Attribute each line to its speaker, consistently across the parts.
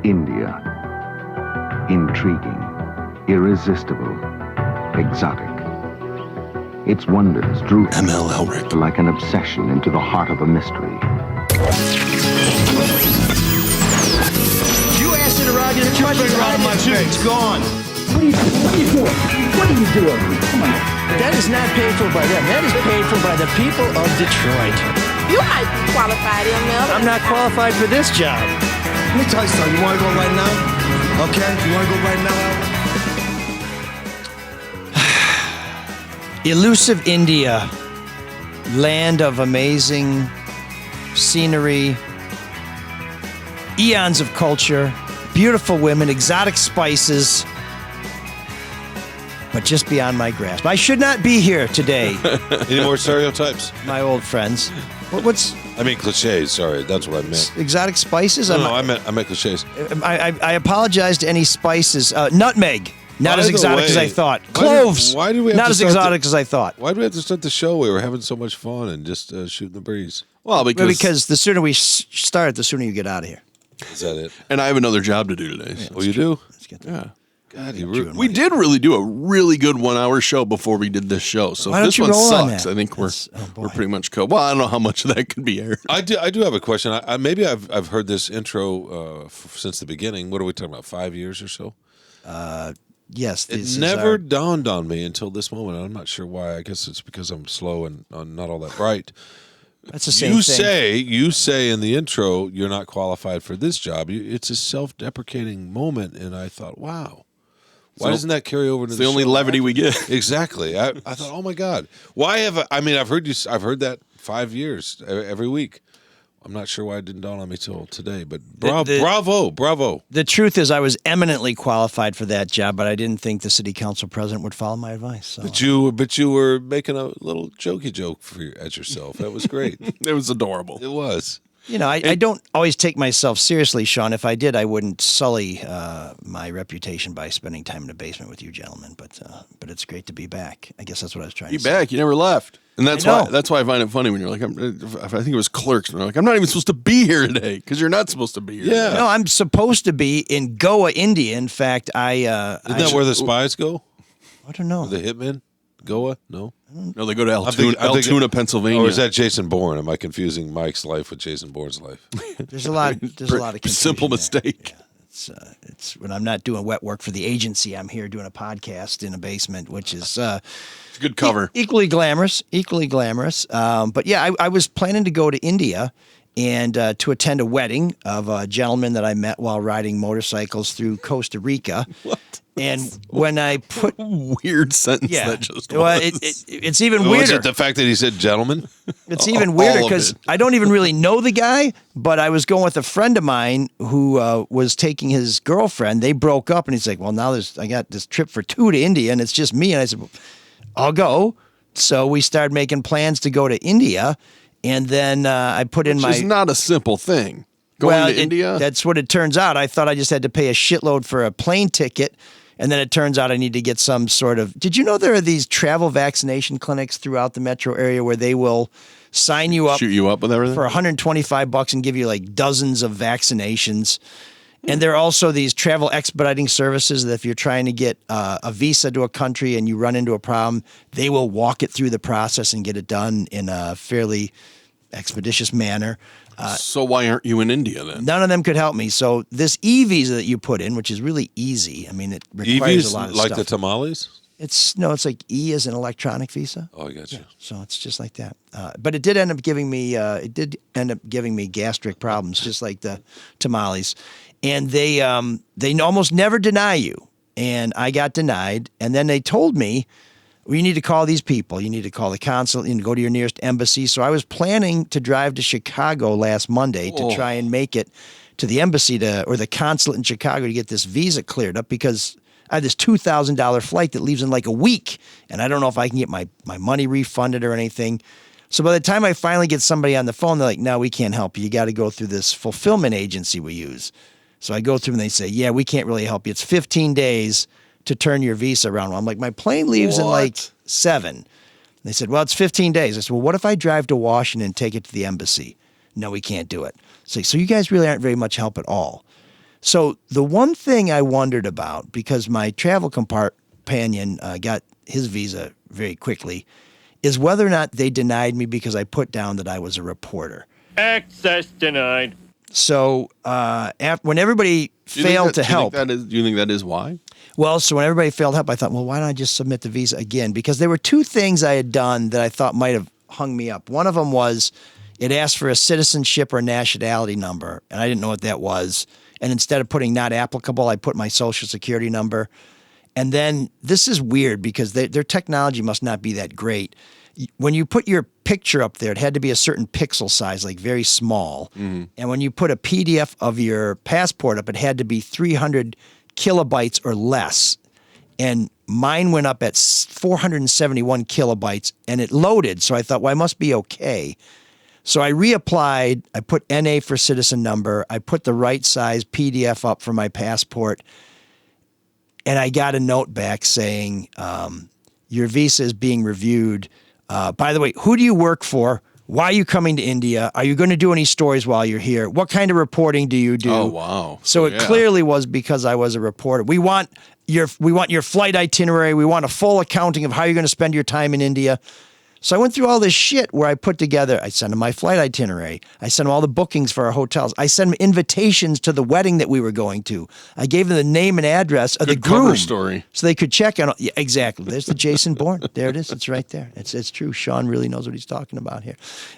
Speaker 1: India. Intriguing, irresistible, exotic. Its wonders drew
Speaker 2: ML Elric.
Speaker 1: like an obsession into the heart of a mystery.
Speaker 3: You asked interrogative questions around my suit. It's gone.
Speaker 4: What are you doing? What are you doing? Come on.
Speaker 3: That is not paid for by them. That is paid for by the people of Detroit.
Speaker 5: You might be qualified, ML.
Speaker 3: I'm not qualified for this job.
Speaker 6: Let me tell you something. You want to go right now? Okay? You want to go right now,
Speaker 3: Elusive India, land of amazing scenery, eons of culture, beautiful women, exotic spices, but just beyond my grasp. I should not be here today,
Speaker 7: Any more stereotypes?
Speaker 3: my old friends. What's
Speaker 7: I mean cliches. Sorry, that's what I meant.
Speaker 3: exotic spices?
Speaker 7: No, I meant cliches.
Speaker 3: I apologize to any spices. Nutmeg. Not
Speaker 7: By
Speaker 3: as
Speaker 7: the
Speaker 3: exotic as
Speaker 7: way,
Speaker 3: I thought.
Speaker 7: why did-
Speaker 3: Cloves.
Speaker 7: why did we have
Speaker 3: Not
Speaker 7: to
Speaker 3: as
Speaker 7: start
Speaker 3: exotic as I thought.
Speaker 7: Why do we have to start the show? We were having so much fun and just shooting the breeze.
Speaker 2: Well,
Speaker 3: Because the sooner we start, the sooner you get out of here.
Speaker 7: Is that it?
Speaker 2: and I have another job to do today. So.
Speaker 7: Oh, you do?
Speaker 3: Let's get that.
Speaker 2: Yeah.
Speaker 7: God,
Speaker 2: We did really do a really good 1 hour show before we did this show. So
Speaker 3: Why
Speaker 2: if
Speaker 3: don't
Speaker 2: this
Speaker 3: you
Speaker 2: one
Speaker 3: roll on
Speaker 2: sucks,
Speaker 3: that?
Speaker 2: I think we're
Speaker 3: boy.
Speaker 2: we're pretty much well, I don't know how much of that could be aired.
Speaker 7: I do have a question. Maybe I've heard this intro since the beginning. What are we talking about? 5 years or so?
Speaker 3: Yes.
Speaker 7: It never dawned on me until this moment. I'm not sure why. I guess it's because I'm slow and not all that bright.
Speaker 3: That's the same thing.
Speaker 7: You say in the intro you're not qualified for this job. It's a self-deprecating moment, and I thought, wow, why doesn't that carry over to
Speaker 2: It's the only
Speaker 7: show?
Speaker 2: levity we get.
Speaker 7: Exactly. I thought, oh my God, why have I mean, I've heard that 5 years every week. I'm not sure why it didn't dawn on me till today, but bravo.
Speaker 3: The truth is, I was eminently qualified for that job, but I didn't think the city council president would follow my advice. So.
Speaker 7: But you were making a little jokey joke at yourself. That was great.
Speaker 2: It was adorable.
Speaker 7: It was.
Speaker 3: You know, I don't always take myself seriously, Shawn. If I did, I wouldn't sully my reputation by spending time in the basement with you gentlemen. But it's great to be back. I guess that's what I was trying to say.
Speaker 2: Back. You never left. And
Speaker 3: I know.
Speaker 2: that's why I find it funny when you're like, I think it was Clerks, and they're like, I'm not even supposed to be here today because you're not supposed to be here.
Speaker 7: Yeah.
Speaker 3: No, I'm supposed to be in Goa, India. In fact,
Speaker 7: Isn't that where the spies go?
Speaker 3: I don't know.
Speaker 7: The hitmen? Goa? No.
Speaker 2: No, they go to
Speaker 7: I'm thinking-
Speaker 2: Altoona, Pennsylvania.
Speaker 7: Or is that Jason Bourne? Am I confusing Mike's life with Jason Bourne's life?
Speaker 3: There's a lot. There's a lot of confusion
Speaker 2: simple
Speaker 3: there.
Speaker 2: mistake.
Speaker 3: Yeah, it's when I'm not doing wet work for the agency. I'm here doing a podcast in a basement, which is
Speaker 2: It's a good cover.
Speaker 3: equally glamorous. But yeah, I was planning to go to India and to attend a wedding of a gentleman that I met while riding motorcycles through Costa Rica.
Speaker 2: What?
Speaker 3: And when I put
Speaker 2: Weird sentence
Speaker 3: yeah,
Speaker 2: that just
Speaker 3: well,
Speaker 2: was.
Speaker 3: it's even
Speaker 7: Was
Speaker 3: weirder.
Speaker 7: it the fact that he said gentleman?
Speaker 3: It's even
Speaker 2: all
Speaker 3: weirder
Speaker 2: of
Speaker 3: because
Speaker 2: it.
Speaker 3: I don't even really know the guy, but I was going with a friend of mine who was taking his girlfriend. They broke up, and he's like, well, now I got this trip for two to India, and it's just me. And I said, well, I'll go. So we started making plans to go to India, and then I put in my...
Speaker 2: Which is not a simple thing. Going to India?
Speaker 3: That's what it turns out. I thought I just had to pay a shitload for a plane ticket, and then it turns out I need to get some sort of... Did you know there are these travel vaccination clinics throughout the metro area where they will sign you up...
Speaker 2: Shoot you up with everything?
Speaker 3: For $125 and give you like dozens of vaccinations. And there are also these travel expediting services that if you're trying to get a visa to a country and you run into a problem, they will walk it through the process and get it done in a fairly expeditious manner.
Speaker 2: So why aren't you in India then?
Speaker 3: None of them could help me. So this e-visa that you put in, which is really easy. I mean, it requires
Speaker 7: EVs
Speaker 3: a lot of
Speaker 7: like
Speaker 3: stuff.
Speaker 7: the tamales?
Speaker 3: It's like E as an electronic visa.
Speaker 7: Oh, I got you.
Speaker 3: So it's just like that. But it did end up giving me gastric problems, just like the tamales. And they almost never deny you. And I got denied. And then they told me, well, you need to call these people. You need to call the consulate. You need to go to your nearest embassy. So I was planning to drive to Chicago last Monday to try and make it to the embassy or the consulate in Chicago to get this visa cleared up because I have this $2,000 flight that leaves in like a week, and I don't know if I can get my money refunded or anything. So by the time I finally get somebody on the phone, they're like, no, we can't help you. You got to go through this fulfillment agency we use. So I go through and they say, yeah, we can't really help you. It's 15 days to turn your visa around. I'm like, my plane leaves in like 7. They said, well, it's 15 days. I said, well, what if I drive to Washington and take it to the embassy? No, we can't do it. So you guys really aren't very much help at all. So the one thing I wondered about, because my travel companion got his visa very quickly, is whether or not they denied me because I put down that I was a reporter.
Speaker 8: Access denied.
Speaker 3: So when everybody failed to help.
Speaker 2: Do you think that is why?
Speaker 3: Well, so when everybody failed help, I thought, well, why don't I just submit the visa again? Because there were two things I had done that I thought might have hung me up. One of them was it asked for a citizenship or nationality number, and I didn't know what that was. And instead of putting not applicable, I put my social security number. And then this is weird because their technology must not be that great. When you put your picture up there, it had to be a certain pixel size, like very small. Mm-hmm. And when you put a PDF of your passport up, it had to be 300 kilobytes or less. And mine went up at 471 kilobytes, and it loaded. So I thought, well, I must be okay. So I reapplied. I put NA for citizen number. I put the right size PDF up for my passport. And I got a note back saying, your visa is being reviewed. By the way, who do you work for? Why are you coming to India? Are you going to do any stories while you're here? What kind of reporting do you do?
Speaker 2: Oh, wow.
Speaker 3: So it clearly was because I was a reporter. We want your flight itinerary. We want a full accounting of how you're going to spend your time in India. So I went through all this shit where I put together, I sent them my flight itinerary. I sent them all the bookings for our hotels. I sent them invitations to the wedding that we were going to. I gave them the name and address of the groom.
Speaker 2: Cover story.
Speaker 3: So they could check on. Yeah, exactly. There's the Jason Bourne. There it is. It's right there. It's true. Shawn really knows what he's talking about here.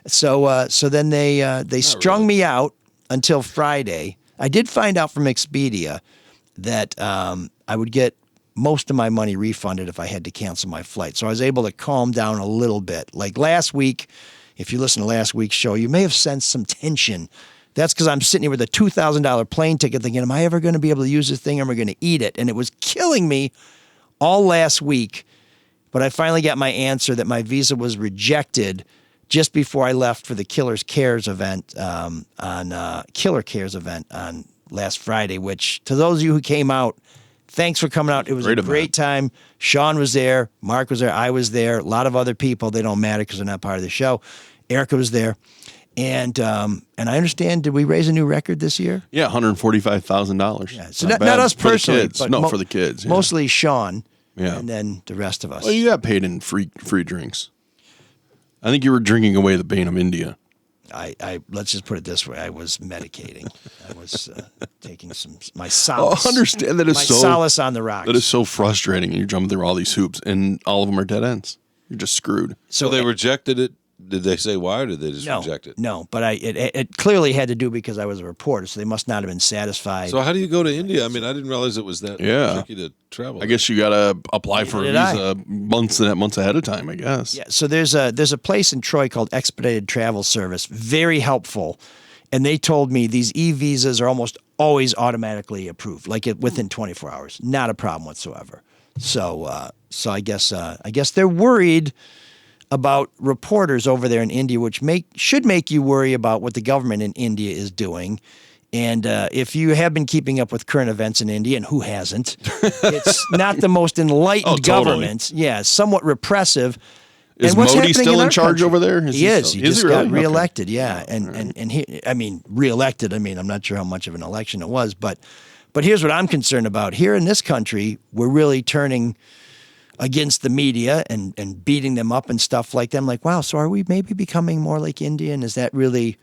Speaker 3: So then they strung me out until Friday. I did find out from Expedia that I would get most of my money refunded if I had to cancel my flight. So I was able to calm down a little bit. Like last week, if you listen to last week's show, you may have sensed some tension. That's because I'm sitting here with a $2,000 plane ticket thinking, am I ever going to be able to use this thing? Or am I going to eat it? And it was killing me all last week. But I finally got my answer that my visa was rejected just before I left for the Killer Cares event on last Friday, which to those of you who came out, thanks for coming out. It was a great time. Shawn was there. Marc was there. I was there. A lot of other people. They don't matter because they're not part of the show. Erica was there. And I understand, did we raise a new record this year?
Speaker 2: Yeah, $145,000.
Speaker 3: Yeah. So not us personally. But
Speaker 2: for the kids. Yeah.
Speaker 3: Mostly Shawn.
Speaker 2: Yeah.
Speaker 3: And then the rest of us.
Speaker 2: Well, you got paid in free drinks. I think you were drinking away the pain of India.
Speaker 3: I let's just put it this way: I was medicating. I was taking my solace.
Speaker 2: I understand that is so
Speaker 3: solace on the rocks.
Speaker 2: That is so frustrating. You're jumping through all these hoops, and all of them are dead ends. You're just screwed.
Speaker 7: So they rejected it. Did they say why, or did they just reject it?
Speaker 3: No, but it clearly had to do because I was a reporter, so they must not have been satisfied.
Speaker 7: So how do you go to India? I mean, I didn't realize it was that tricky to travel.
Speaker 2: I guess you got to apply for a visa months ahead of time, I guess.
Speaker 3: Yeah, so there's a place in Troy called Expedited Travel Service, very helpful, and they told me these e-visas are almost always automatically approved, like within 24 hours, not a problem whatsoever. So I guess they're worried about reporters over there in India, which should make you worry about what the government in India is doing. And if you have been keeping up with current events in India, and who hasn't, it's not the most enlightened government. Yeah, somewhat repressive.
Speaker 2: Is Modi still in charge over there?
Speaker 3: He is. He just got
Speaker 2: really?
Speaker 3: reelected,
Speaker 2: Okay.
Speaker 3: yeah. And he, reelected, I'm not sure how much of an election it was, but here's what I'm concerned about. Here in this country, we're really turning against the media and beating them up and stuff like that. I'm like, wow, so are we maybe becoming more like India? And is that really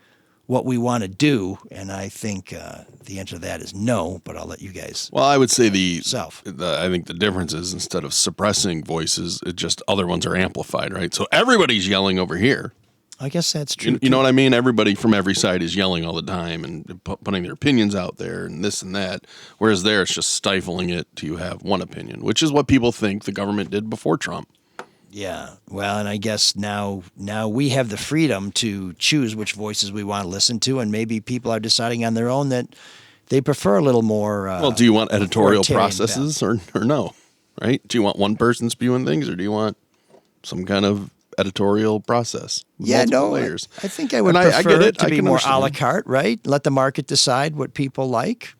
Speaker 3: what we want to do? And I think the answer to that is no, but I'll let you guys.
Speaker 2: Well, I would say I think the difference is instead of suppressing voices, it just other ones are amplified, right? So everybody's yelling over here.
Speaker 3: I guess that's true.
Speaker 2: You know what I mean? Everybody from every side is yelling all the time and putting their opinions out there and this and that. Whereas there, it's just stifling it to have one opinion, which is what people think the government did before Trump.
Speaker 3: Yeah. Well, and I guess now we have the freedom to choose which voices we want to listen to, and maybe people are deciding on their own that they prefer a little more.
Speaker 2: Well, do you want editorial processes or no? Right? Do you want one person spewing things, or do you want some kind of editorial process?
Speaker 3: Yeah, no,
Speaker 2: layers.
Speaker 3: I think I would prefer it to be more a la carte, right? Let the market decide what people like.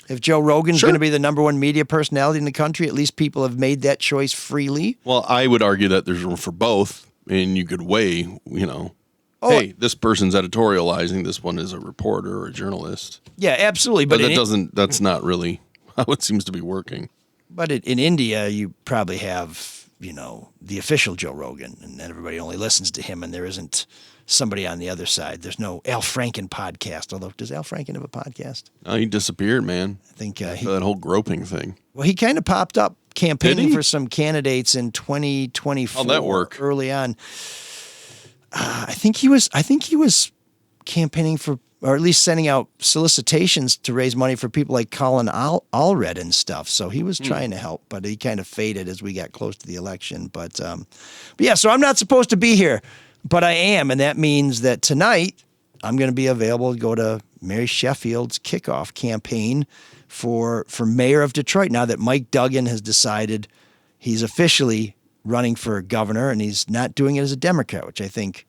Speaker 3: If Joe Rogan's going to be the number one media personality in the country, at least people have made that choice freely.
Speaker 2: Well, I would argue that there's room for both, and you could weigh, hey, this person's editorializing. This one is a reporter or a journalist.
Speaker 3: Yeah, absolutely.
Speaker 2: But that's not really how it seems to be working.
Speaker 3: But in India, you probably have, the official Joe Rogan, and then everybody only listens to him, and there isn't somebody on the other side. There's no Al Franken podcast, although does Al Franken have a podcast?
Speaker 2: Oh, he disappeared, man.
Speaker 3: I think
Speaker 2: that whole groping thing.
Speaker 3: Well, he kind of popped up campaigning for some candidates in 2024.
Speaker 2: How'd that work?
Speaker 3: Early on. I think he was campaigning for, or at least sending out solicitations to raise money for people like Colin Allred and stuff. So he was trying to help, but he kind of faded as we got close to the election. But yeah, so I'm not supposed to be here, but I am. And that means that tonight I'm going to be available to go to Mary Sheffield's kickoff campaign for mayor of Detroit. Now that Mike Duggan has decided he's officially running for governor, and he's not doing it as a Democrat, which I think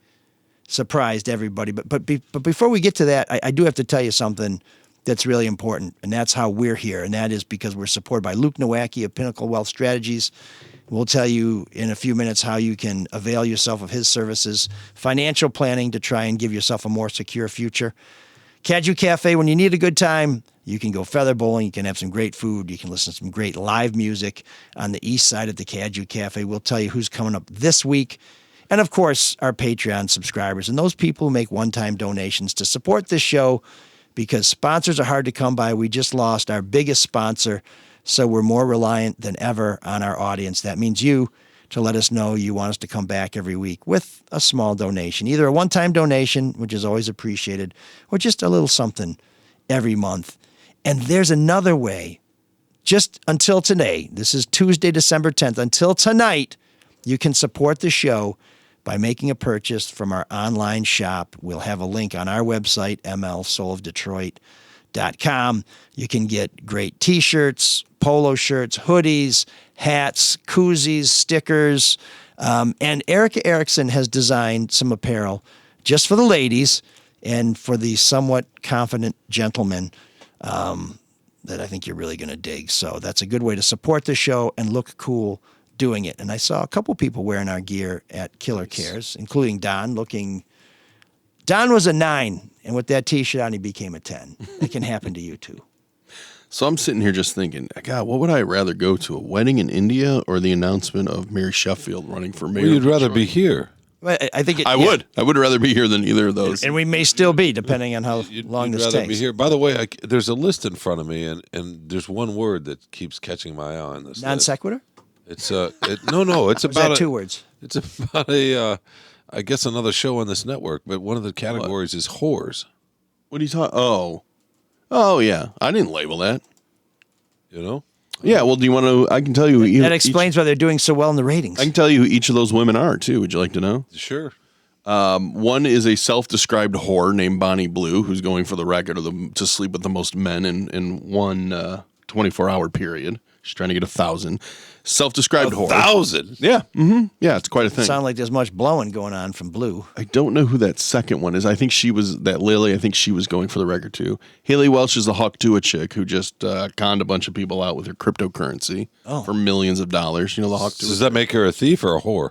Speaker 3: surprised everybody. But before we get to that, I do have to tell you something that's really important, and that's how we're here, and that is because we're supported by Luke Nowacki of Pinnacle Wealth Strategies. We'll tell you in a few minutes how you can avail yourself of his services, financial planning to try and give yourself a more secure future. Caju Cafe, when you need a good time, you can go feather bowling, you can have some great food, you can listen to some great live music on the east side at the Caju Cafe. We'll tell you who's coming up this week. And, of course, our Patreon subscribers and those people who make one-time donations to support this show, because sponsors are hard to come by. We just lost our biggest sponsor, so we're more reliant than ever on our audience. That means you to let us know you want us to come back every week with a small donation, either a one-time donation, which is always appreciated, or just a little something every month. And there's another way. Just until today, this is Tuesday, December 10th, until tonight, you can support the show by making a purchase from our online shop. We'll have a link on our website, mlsoulofdetroit.com. You can get great T-shirts, polo shirts, hoodies, hats, koozies, stickers. And Erica Erickson has designed some apparel just for the ladies and for the somewhat confident gentlemen that I think you're really going to dig. So that's a good way to support the show and look cool doing it. And I saw a couple people wearing our gear at Killer Cares, including Don. Don was a 9, and with that T-shirt on, he became a 10. It can happen to you too.
Speaker 2: So I'm sitting here just thinking, God, what would I rather go to, a wedding in India or the announcement of Mary Sheffield running for mayor?
Speaker 7: Well, you'd rather be here.
Speaker 3: Well, I think
Speaker 2: I would. I would rather be here than either of those.
Speaker 3: And we may still be, depending on how long this
Speaker 7: rather
Speaker 3: takes.
Speaker 7: Be here. By the way, there's a list in front of me, and there's one word that keeps catching my eye on this.
Speaker 3: Non sequitur?
Speaker 7: It's no, it's about
Speaker 3: that 2 words.
Speaker 7: It's about a, I guess another show on this network, but one of the categories is whores.
Speaker 2: What are you talking? Oh yeah, I didn't label that.
Speaker 7: You know?
Speaker 2: Yeah. Well, do you want to? I can tell you.
Speaker 3: That explains why they're doing so well in the ratings.
Speaker 2: I can tell you who each of those women are too. Would you like to know?
Speaker 7: Sure.
Speaker 2: One is a self-described whore named Bonnie Blue, who's going for the record to sleep with the most men in one 24-hour period. She's trying to get 1,000. Self-described whore.
Speaker 7: 1,000?
Speaker 2: Yeah. Mm-hmm. Yeah, it's quite a thing.
Speaker 3: Sound like there's much blowing going on from Blue.
Speaker 2: I don't know who that second one is. I think she was that Lily. I think she was going for the record too. Haley Welch is the Hawk Tua chick who just conned a bunch of people out with her cryptocurrency for millions of dollars. You know the Hawk Tua.
Speaker 7: Does that make her a thief or a whore?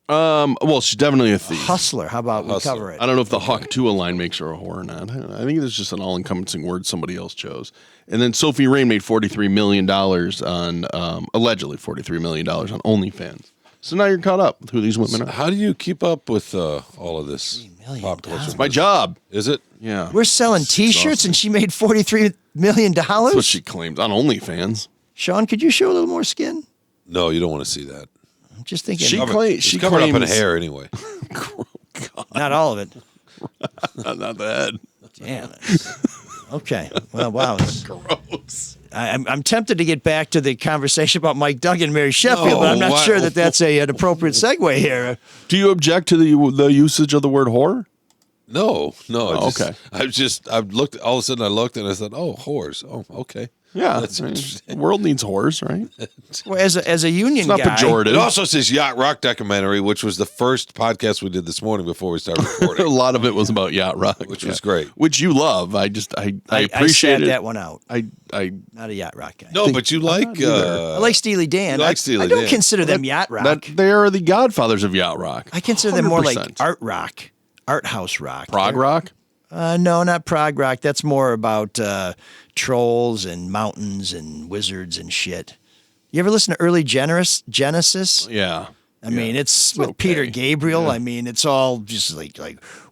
Speaker 2: Well, she's definitely a thief.
Speaker 3: Hustler. How about we cover it?
Speaker 2: I don't know if the Hawk Tua line makes her a whore or not. I think it's just an all-encompassing word somebody else chose. And then Sophie Rain made $43 million on, allegedly $43 million on OnlyFans. So now you're caught up with who these women are.
Speaker 7: How do you keep up with all of this pop culture?
Speaker 2: It's my job.
Speaker 7: Is it?
Speaker 2: Yeah.
Speaker 3: We're selling T-shirts, and she made $43 million?
Speaker 2: That's what she claims on OnlyFans.
Speaker 3: Shawn, could you show a little more skin?
Speaker 7: No, you don't want to see that.
Speaker 3: I'm just thinking.
Speaker 2: She
Speaker 7: It's covered up in hair anyway.
Speaker 3: Not all of it.
Speaker 2: Not the head.
Speaker 3: Damn it. Okay. Well, wow.
Speaker 2: Gross.
Speaker 3: I'm tempted to get back to the conversation about Mike Duggan and Mary Sheffield, but I'm not sure that that's an appropriate segue here.
Speaker 2: Do you object to the usage of the word whore?
Speaker 7: No.
Speaker 2: Oh,
Speaker 7: Okay. I've looked. All of a sudden, I looked and I said, "Oh, whores. Oh, okay."
Speaker 2: Yeah,
Speaker 7: That's interesting.
Speaker 2: the world needs whores, right?
Speaker 3: Well, as a union
Speaker 2: It's not
Speaker 3: guy,
Speaker 2: pejorative.
Speaker 7: It also says Yacht Rock documentary, which was the first podcast we did this morning before we started recording.
Speaker 2: A lot of it was about yacht rock,
Speaker 7: Which was great.
Speaker 2: which you love. I appreciate
Speaker 3: sat
Speaker 2: it.
Speaker 3: that one out.
Speaker 2: I
Speaker 3: Not a yacht rock guy.
Speaker 7: No, but you like.
Speaker 3: I like Steely Dan.
Speaker 7: You like Steely
Speaker 3: I don't
Speaker 7: Dan.
Speaker 3: consider them yacht rock.
Speaker 2: they are the godfathers of yacht rock.
Speaker 3: I consider them more like
Speaker 2: 100%.
Speaker 3: art rock, art house rock.
Speaker 2: prog rock.
Speaker 3: No, not prog rock. That's more about trolls and mountains and wizards and shit. You ever listen to early Genesis?
Speaker 2: Yeah.
Speaker 3: I mean, it's with Peter Gabriel. I mean, it's all just like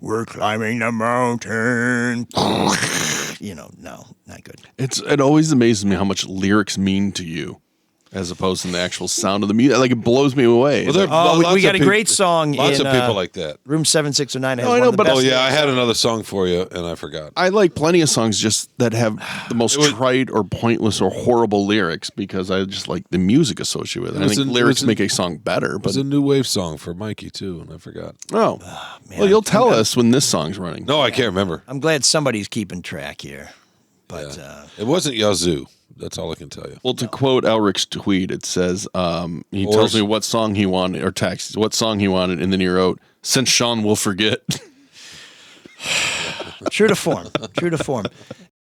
Speaker 3: we're climbing the mountain. No, not good.
Speaker 2: It always amazes me how much lyrics mean to you, as opposed to the actual sound of the music. Like it blows me away.
Speaker 7: Well, there-
Speaker 3: Oh,
Speaker 7: lots
Speaker 3: we got
Speaker 7: of
Speaker 3: a
Speaker 7: peop-
Speaker 3: great song
Speaker 7: Lots
Speaker 3: in
Speaker 7: of people like that.
Speaker 3: Room 7609. Has
Speaker 2: No, I
Speaker 3: one
Speaker 2: know,
Speaker 3: of the
Speaker 2: but-
Speaker 3: best
Speaker 7: Oh yeah, I
Speaker 3: lyrics.
Speaker 7: had another song for you, and I forgot.
Speaker 2: I like plenty of songs just that have the most trite or pointless or horrible lyrics because I just like the music associated with it. I think lyrics make a song better.
Speaker 7: It was
Speaker 2: But
Speaker 7: a new wave song for Mikey too, and I forgot.
Speaker 2: oh,
Speaker 3: Man,
Speaker 2: well, you'll tell us when this song's running.
Speaker 7: No, I can't remember.
Speaker 3: I'm glad somebody's keeping track here. But
Speaker 7: It wasn't Yazoo. That's all I can tell you.
Speaker 2: Well, to quote Elric's tweet, it says he
Speaker 7: Or-
Speaker 2: tells me what song he wanted, or text what song he wanted, and then he wrote, "Since Shawn will forget."
Speaker 3: true to form. True to form.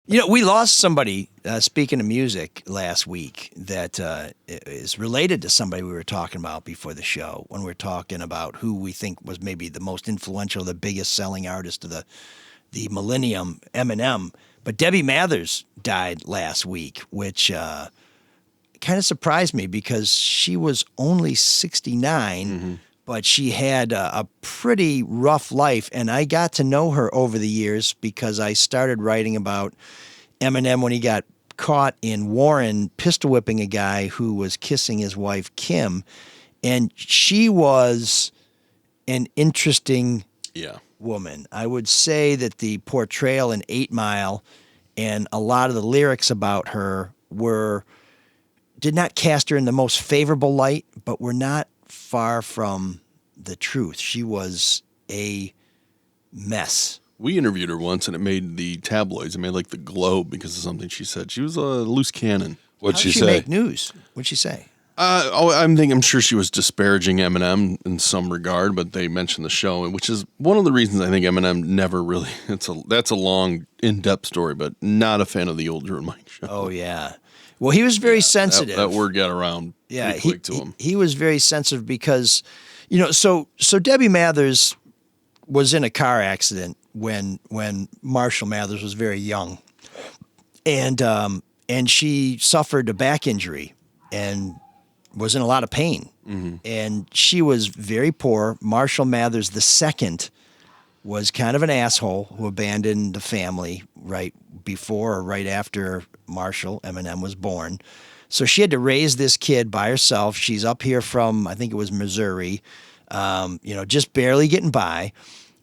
Speaker 3: We lost somebody, speaking of music, last week that is related to somebody we were talking about before the show when we were talking about who we think was maybe the most influential, the biggest selling artist of the millennium, Eminem. But Debbie Mathers died last week, which kind of surprised me because she was only 69, but she had a pretty rough life. And I got to know her over the years because I started writing about Eminem when he got caught in Warren pistol whipping a guy who was kissing his wife, Kim. And she was an interesting woman. I would say that the portrayal in 8 Mile and a lot of the lyrics about her did not cast her in the most favorable light, but were not far from the truth. She was a mess.
Speaker 2: We interviewed her once, and it made the tabloids. It made like the Globe because of something she said. She was a loose cannon.
Speaker 7: What'd
Speaker 3: How'd
Speaker 7: she
Speaker 3: she
Speaker 7: say?
Speaker 3: make news? What'd she say?
Speaker 2: I'm sure she was disparaging Eminem in some regard, but they mentioned the show, which is one of the reasons I think Eminem never really. That's a long, in-depth story, but not a fan of the old Drew and Mike show.
Speaker 3: Oh yeah. Well, he was very sensitive.
Speaker 2: That word got around pretty quick to him.
Speaker 3: He was very sensitive because, so Debbie Mathers was in a car accident when Marshall Mathers was very young, and she suffered a back injury and was in a lot of pain. And she was very poor. Marshall Mathers II was kind of an asshole who abandoned the family right before or right after Marshall, Eminem, was born. So she had to raise this kid by herself. She's up here from, I think it was Missouri, just barely getting by.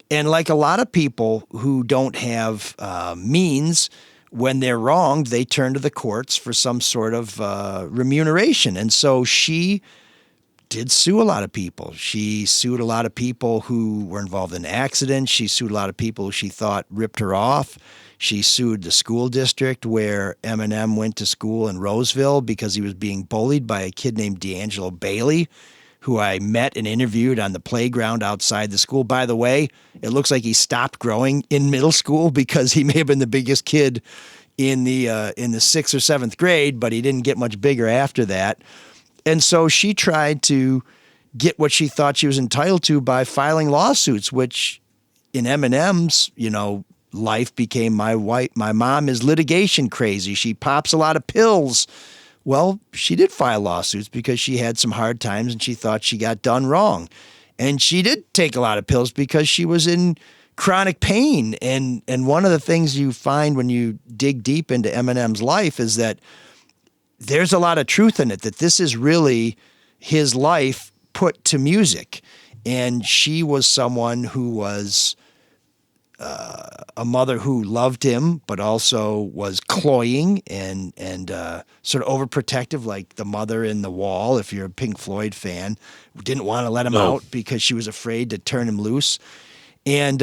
Speaker 3: And like a lot of people who don't have means, when they're wronged, they turn to the courts for some sort of remuneration. And so she did sue a lot of people. She sued a lot of people who were involved in accidents. She sued a lot of people who she thought ripped her off. She sued the school district where Eminem went to school in Roseville because he was being bullied by a kid named D'Angelo Bailey, who I met and interviewed on the playground outside the school. By the way, it looks like he stopped growing in middle school because he may have been the biggest kid in the 6th or 7th grade, but he didn't get much bigger after that. And so she tried to get what she thought she was entitled to by filing lawsuits, which in Eminem's, life became my mom is litigation crazy. She pops a lot of pills. Well, she did file lawsuits because she had some hard times and she thought she got done wrong. And she did take a lot of pills because she was in chronic pain. And one of the things you find when you dig deep into Eminem's life is that there's a lot of truth in it, that this is really his life put to music. And she was someone who was a mother who loved him, but also was cloying and sort of overprotective, like the mother in The Wall. If you're a Pink Floyd fan, didn't want to let him out because she was afraid to turn him loose. And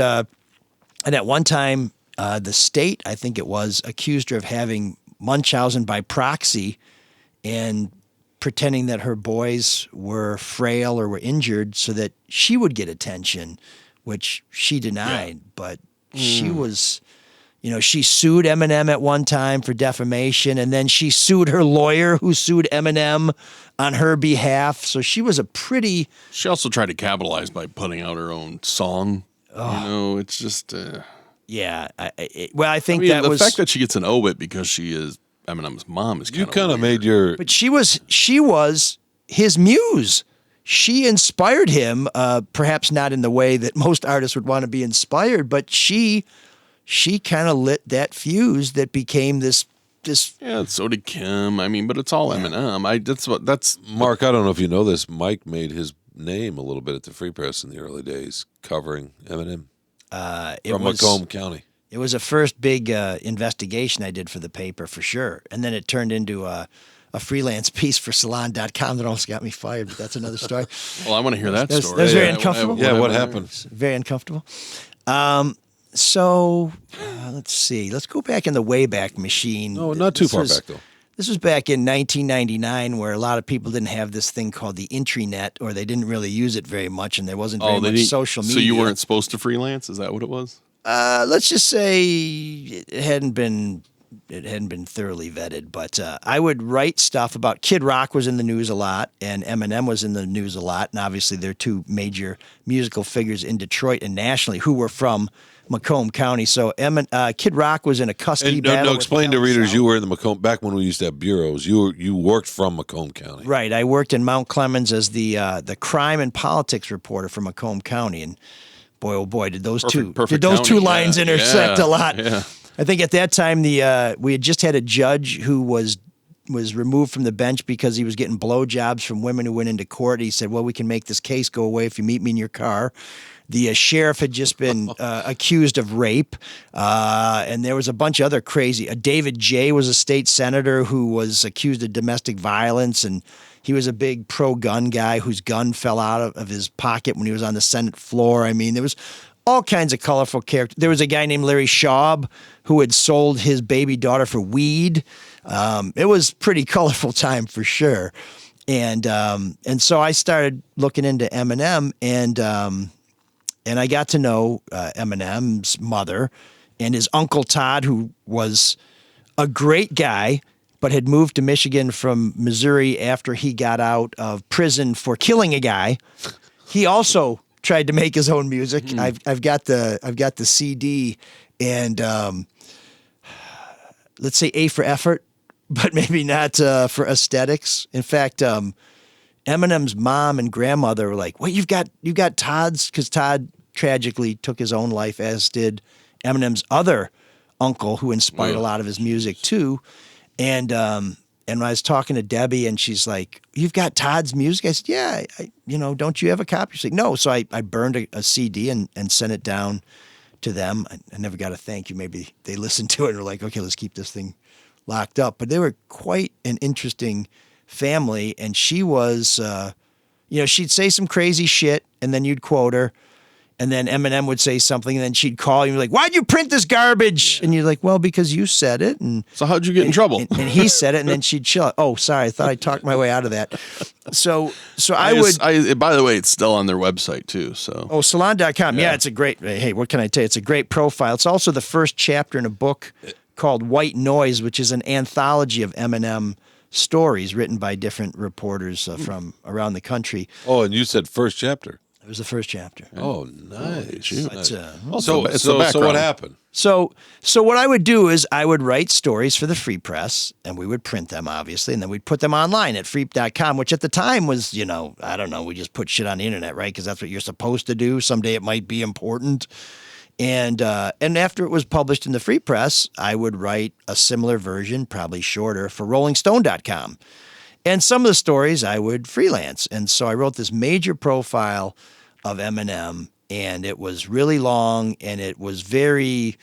Speaker 3: And at one time, the state, I think it was, accused her of having Munchausen by proxy and pretending that her boys were frail or were injured so that she would get attention, which she denied. But she was, she sued Eminem at one time for defamation, and then she sued her lawyer who sued Eminem on her behalf. So she was a pretty...
Speaker 2: She also tried to capitalize by putting out her own song. It's just...
Speaker 3: Yeah. I think
Speaker 2: the fact that she gets an obit because she is Eminem's mom is
Speaker 7: you kind of made your.
Speaker 3: But she was his muse. She inspired him, perhaps not in the way that most artists would want to be inspired, but she kind of lit that fuse that became this.
Speaker 2: Yeah, so did Kim. But it's all Eminem. That's
Speaker 7: Mark. I don't know if you know this. Mike made his name a little bit at the Free Press in the early days, covering Eminem. From Macomb County.
Speaker 3: It was a first big investigation I did for the paper, for sure. And then it turned into a freelance piece for salon.com that almost got me fired, but that's another story.
Speaker 2: Well, I want to hear that story.
Speaker 3: That was very uncomfortable.
Speaker 7: What happened?
Speaker 3: Very uncomfortable. Let's see. Let's go back in the Wayback Machine.
Speaker 7: No, not too far back, though.
Speaker 3: This was back in 1999, where a lot of people didn't have this thing called the intranet, or they didn't really use it very much, and there wasn't very much social media.
Speaker 2: So you weren't supposed to freelance? Is that what it was?
Speaker 3: Let's just say it hadn't been thoroughly vetted, but I would write stuff about Kid Rock was in the news a lot, and Eminem was in the news a lot, and obviously they're two major musical figures in Detroit and nationally who were from Macomb County. So Kid Rock was in a custody battle.
Speaker 7: No, explain to readers, you were in the Macomb, back when we used to have bureaus, you worked from Macomb County.
Speaker 3: Right. I worked in Mount Clemens as the crime and politics reporter for Macomb County, and boy, oh boy, did those two lines intersect a lot.
Speaker 2: Yeah.
Speaker 3: I think at that time we had just had a judge who was removed from the bench because he was getting blowjobs from women who went into court. He said, well, we can make this case go away if you meet me in your car. The sheriff had just been accused of rape, and there was a bunch of other crazy. David J. was a state senator who was accused of domestic violence, and he was a big pro-gun guy whose gun fell out of his pocket when he was on the Senate floor. There was all kinds of colorful characters. There was a guy named Larry Schaub who had sold his baby daughter for weed. It was a pretty colorful time for sure. And so I started looking into Eminem, and I got to know Eminem's mother and his Uncle Todd, who was a great guy, but had moved to Michigan from Missouri after he got out of prison for killing a guy. He also tried to make his own music. I've got the CD, and let's say A for effort, but maybe not for aesthetics. In fact, Eminem's mom and grandmother were like, "Well, you've got Todd's," because Todd tragically took his own life, as did Eminem's other uncle, who inspired a lot of his music too. And when I was talking to Debbie, and she's like, "You've got Todd's music?" I said, "Yeah, don't you have a copy?" She's like, "No." So I burned a CD and sent it down to them. I never got a thank you. Maybe they listened to it and were like, "Okay, let's keep this thing locked up." But they were quite an interesting family, and she was, she'd say some crazy shit, and then you'd quote her, and then Eminem would say something, and then she'd call you and be like, "Why'd you print this garbage?" Yeah. And you're like, "Well, because you said it." And
Speaker 2: so how'd you get in trouble?
Speaker 3: And he said it, and then she'd chill. "Oh, sorry, I thought I talked my way out of that." So I would.
Speaker 2: By the way, it's still on their website too. So
Speaker 3: salon.com. Yeah, it's a great. Hey, what can I tell you? It's a great profile. It's also the first chapter in a book called White Noise, which is an anthology of Eminem stories written by different reporters from around the country.
Speaker 7: Oh, and you said first chapter.
Speaker 3: It was the first chapter.
Speaker 7: Oh, nice.
Speaker 2: So what happened?
Speaker 3: So what I would do is I would write stories for the Free Press, and we would print them, obviously, and then we'd put them online at freep.com, which at the time was, I don't know, we just put shit on the internet, right? Because that's what you're supposed to do. Someday it might be important. And after it was published in the Free Press, I would write a similar version, probably shorter, for rollingstone.com. And some of the stories I would freelance. And so I wrote this major profile of Eminem, and it was really long, and it was very,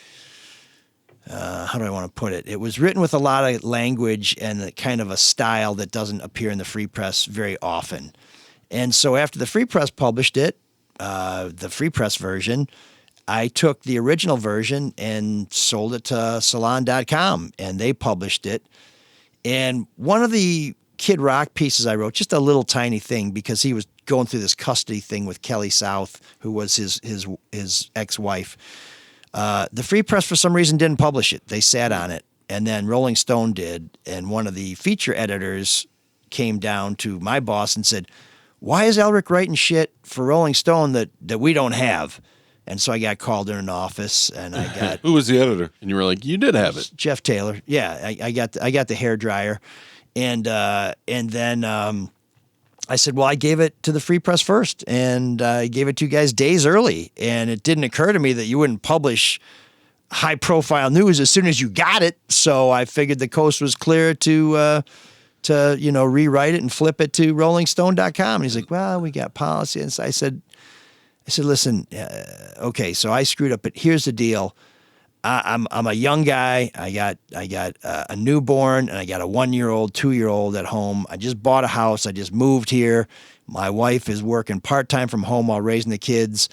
Speaker 3: how do I want to put it? It was written with a lot of language and kind of a style that doesn't appear in the Free Press very often. And so after the Free Press published it, the Free Press version, I took the original version and sold it to salon.com, and they published it. And one of the Kid Rock pieces I wrote, just a little tiny thing, because he was going through this custody thing with Kelly South, who was his ex-wife. The Free Press, for some reason, didn't publish it. They sat on it. And then Rolling Stone did. And one of the feature editors came down to my boss and said, why is Elric writing shit for Rolling Stone that we don't have? And so I got called in an office, and I got
Speaker 7: Who was the editor?
Speaker 2: And you were like, you did have it.
Speaker 3: Jeff Taylor. Yeah, I got the hair dryer, and then I said, well, I gave it to the Free Press first, and I gave it to you guys days early, and it didn't occur to me that you wouldn't publish high profile news as soon as you got it. So I figured the coast was clear to rewrite it and flip it to rollingstone.com. And he's like, well, we got policy. And so I said, listen, okay, so I screwed up, but here's the deal. I'm a young guy. I got a newborn, and I got a 1-year-old, 2-year-old at home. I just bought a house. I just moved here. My wife is working part-time from home while raising the kids.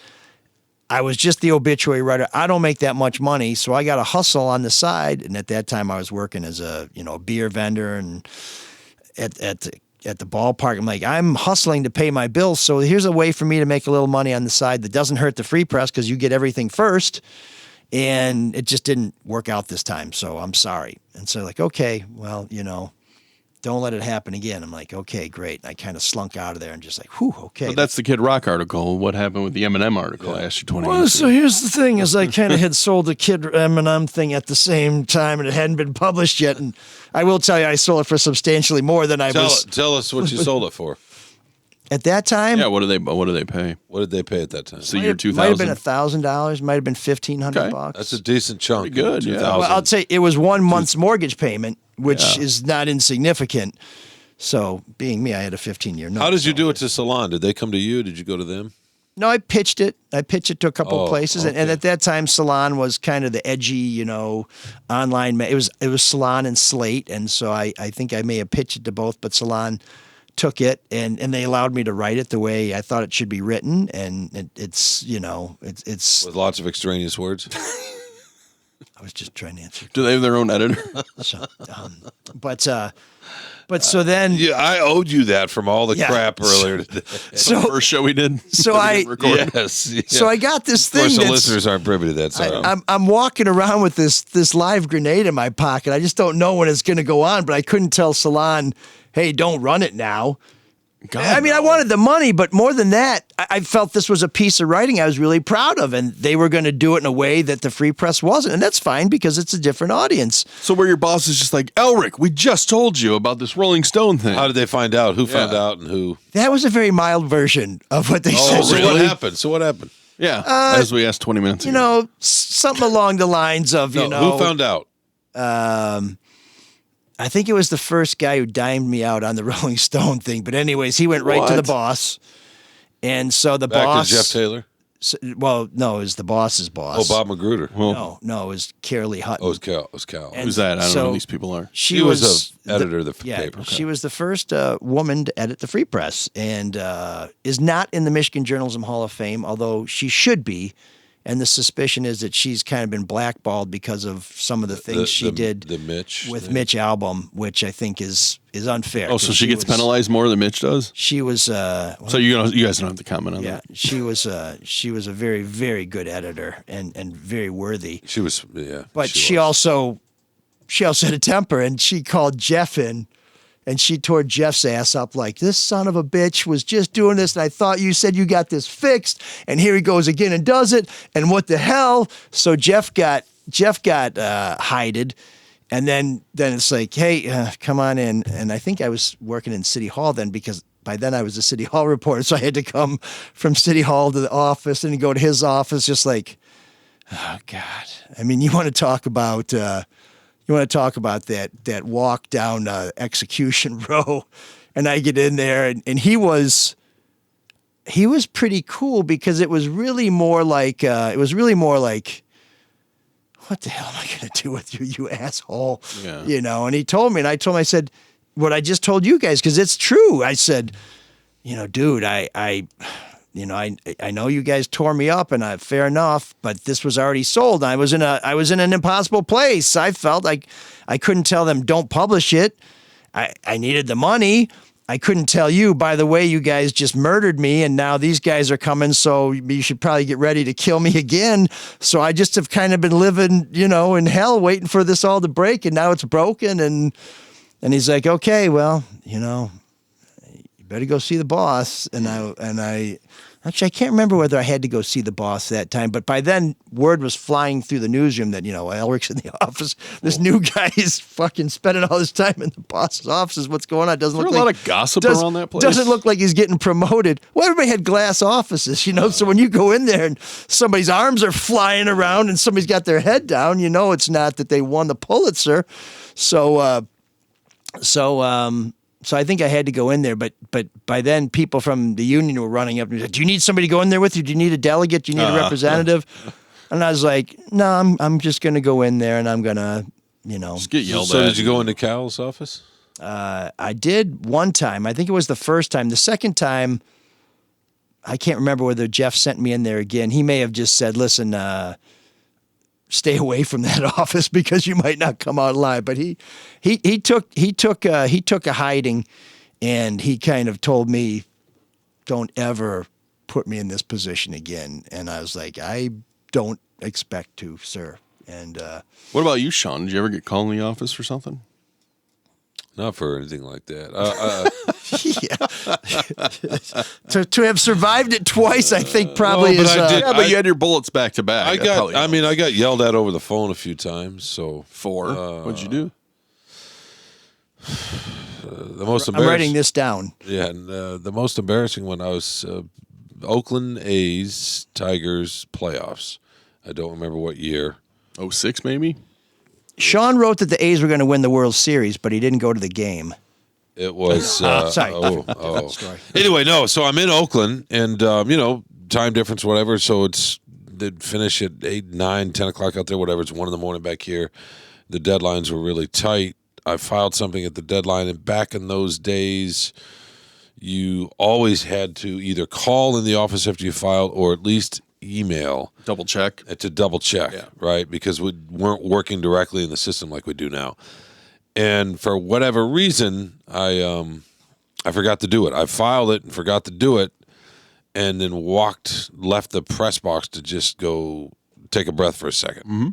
Speaker 3: I was just the obituary writer. I don't make that much money, so I got to hustle on the side. And at that time, I was working as a beer vendor and at the ballpark. I'm like, I'm hustling to pay my bills, so here's a way for me to make a little money on the side that doesn't hurt the Free Press because you get everything first. And it just didn't work out this time, so I'm sorry. And so like, okay, well, don't let it happen again. I'm like, okay, great. And I kind of slunk out of there and just like, whew, okay.
Speaker 2: But that's the Kid Rock article. What happened with the Eminem article? I asked you 20
Speaker 3: Well,
Speaker 2: minutes
Speaker 3: so
Speaker 2: ago.
Speaker 3: here's the thing: is I kind of had sold the Kid Eminem thing at the same time, and it hadn't been published yet. And I will tell you, I sold it for substantially more than I was.
Speaker 7: Tell us what you sold it for.
Speaker 3: At that time,
Speaker 2: Yeah, what do they pay?
Speaker 7: What did they pay at that time?
Speaker 2: So year
Speaker 3: might have been
Speaker 2: 2000.
Speaker 3: $1,000, might have been $1,500.
Speaker 7: That's a decent chunk.
Speaker 2: Pretty good, yeah.
Speaker 7: 2000.
Speaker 3: Well, I'll tell you, it was 1 month's mortgage payment, which is not insignificant. So, being me, I had a 15-year note.
Speaker 7: How did you do it to Salon? Did they come to you? Did you go to them?
Speaker 3: No, I pitched it. I pitched it to a couple of places, and
Speaker 7: okay.
Speaker 3: at that time, Salon was kind of the edgy, online. It was Salon and Slate, and so I think I may have pitched it to both, but Salon took it, and they allowed me to write it the way I thought it should be written, and it's
Speaker 7: With lots of extraneous words?
Speaker 3: I was just trying to answer.
Speaker 2: Do they have their own editor?
Speaker 3: So, but so then,
Speaker 7: Yeah, I owed you that from all the
Speaker 3: Yeah.
Speaker 7: crap earlier today.
Speaker 3: so
Speaker 2: First show we did.
Speaker 3: So
Speaker 2: that we
Speaker 3: I-
Speaker 2: didn't record.
Speaker 7: Yes. Yeah.
Speaker 3: so I got this
Speaker 7: Of course,
Speaker 3: thing
Speaker 7: the
Speaker 3: that's.
Speaker 7: listeners aren't privy to that. So.
Speaker 3: I'm walking around with this live grenade in my pocket. I just don't know when it's going to go on, but I couldn't tell Salon, hey, don't run it now.
Speaker 2: God,
Speaker 3: I mean, I
Speaker 2: no.
Speaker 3: wanted the money, but more than that, I felt this was a piece of writing I was really proud of, and they were going to do it in a way that the Free Press wasn't, and that's fine because it's a different audience.
Speaker 2: So where your boss is just like, Elric, we just told you about this Rolling Stone thing.
Speaker 7: How did they find out? Who found out and who?
Speaker 3: That was a very mild version of what they said.
Speaker 7: So
Speaker 2: really?
Speaker 7: what happened?
Speaker 2: Yeah, as we asked 20 minutes ago.
Speaker 3: Something along the lines of,
Speaker 7: Who found out?
Speaker 3: I think it was the first guy who dimed me out on the Rolling Stone thing. But anyways, he went right to the boss. And so the
Speaker 7: Back
Speaker 3: boss.
Speaker 7: to Jeff Taylor?
Speaker 3: Well, no, it was the boss's boss.
Speaker 7: Oh, Bob Magruder.
Speaker 2: Well,
Speaker 3: No, it was Carolee Hutton.
Speaker 7: Oh, it was Cal.
Speaker 3: And
Speaker 2: who's that? I don't know
Speaker 3: so
Speaker 2: who these people are.
Speaker 3: She
Speaker 7: He was an editor of the paper.
Speaker 3: She was the first woman to edit the Free Press and is not in the Michigan Journalism Hall of Fame, although she should be. And the suspicion is that she's kind of been blackballed because of some of the things she did
Speaker 7: The Mitch.
Speaker 3: with
Speaker 7: thing.
Speaker 3: Mitch album, which I think is unfair.
Speaker 2: Oh, so
Speaker 3: 'cause
Speaker 2: she gets
Speaker 3: was-
Speaker 2: penalized more than Mitch does?
Speaker 3: She was
Speaker 2: So you guys don't have to comment on
Speaker 3: yeah,
Speaker 2: that.
Speaker 3: she was a very, very good editor and very worthy.
Speaker 7: She was, yeah.
Speaker 3: But she
Speaker 7: was.
Speaker 3: also had a temper, and she called Jeff in, and she tore Jeff's ass up like, this son of a bitch was just doing this, and I thought you said you got this fixed, and here he goes again and does it, and what the hell? So Jeff got hided, and then it's like, hey, come on in. And I think I was working in City Hall then, because by then I was a City Hall reporter, so I had to come from City Hall to the office and go to his office, just like, oh God. I mean, you want to talk about that walk down Execution Row, and I get in there, and he was pretty cool because it was really more like what the hell am I going to do with you, you asshole?
Speaker 2: Yeah.
Speaker 3: And he told me, and I told him, I said, what I just told you guys, because it's true. I said, dude, I know you guys tore me up, and fair enough, but this was already sold. I was in an impossible place. I felt like I couldn't tell them don't publish it. I needed the money. I couldn't tell you, by the way, you guys just murdered me, and now these guys are coming, so you should probably get ready to kill me again. So I just have kind of been living, in hell, waiting for this all to break, and now it's broken. And he's like, okay, well, you better go see the boss. And I actually, I can't remember whether I had to go see the boss that time, but by then word was flying through the newsroom that, Elric's in the office. This new guy is fucking spending all his time in the boss's offices. What's going on? Doesn't look like
Speaker 2: a lot of gossip around that place.
Speaker 3: Doesn't look like he's getting promoted. Well, everybody had glass offices, so when you go in there and somebody's arms are flying around and somebody's got their head down, it's not that they won the Pulitzer. So I think I had to go in there, but by then people from the union were running up and said, "Do you need somebody to go in there with you? Do you need a delegate? Do you need a representative?" And I was like, "No, I'm just going to go in there and I'm going to,
Speaker 2: Just get yelled at.
Speaker 7: So did you go into Cal's office?
Speaker 3: I did one time. I think it was the first time. The second time, I can't remember whether Jeff sent me in there again. He may have just said, "Listen, stay away from that office because you might not come out alive." But he took a hiding, and he kind of told me, "Don't ever put me in this position again." And I was like, "I don't expect to, sir." And
Speaker 2: what about you, Shawn? Did you ever get called in the office for something?
Speaker 7: Not for anything like that.
Speaker 3: to have survived it twice, I think probably is.
Speaker 2: But you had your bullets back to back.
Speaker 7: I got yelled at over the phone a few times. So
Speaker 2: what'd you do?
Speaker 7: The most
Speaker 3: I'm writing this down.
Speaker 7: Yeah, and the most embarrassing one, I was Oakland A's Tigers playoffs. I don't remember what year.
Speaker 2: 06 maybe?
Speaker 3: Shawn wrote that the A's were going to win the World Series, but he didn't go to the game.
Speaker 7: It was
Speaker 3: sorry.
Speaker 7: Story. Anyway, no. So I'm in Oakland, and time difference, whatever. So they'd finish at 8, 9, 10 o'clock out there, whatever. It's 1 a.m. back here. The deadlines were really tight. I filed something at the deadline, and back in those days, you always had to either call in the office after you filed, or at least email
Speaker 2: double check,
Speaker 7: right? Because we weren't working directly in the system like we do now. And for whatever reason, I forgot to do it. I filed it and forgot to do it, and then left the press box to just go take a breath for a second.
Speaker 2: Mm-hmm.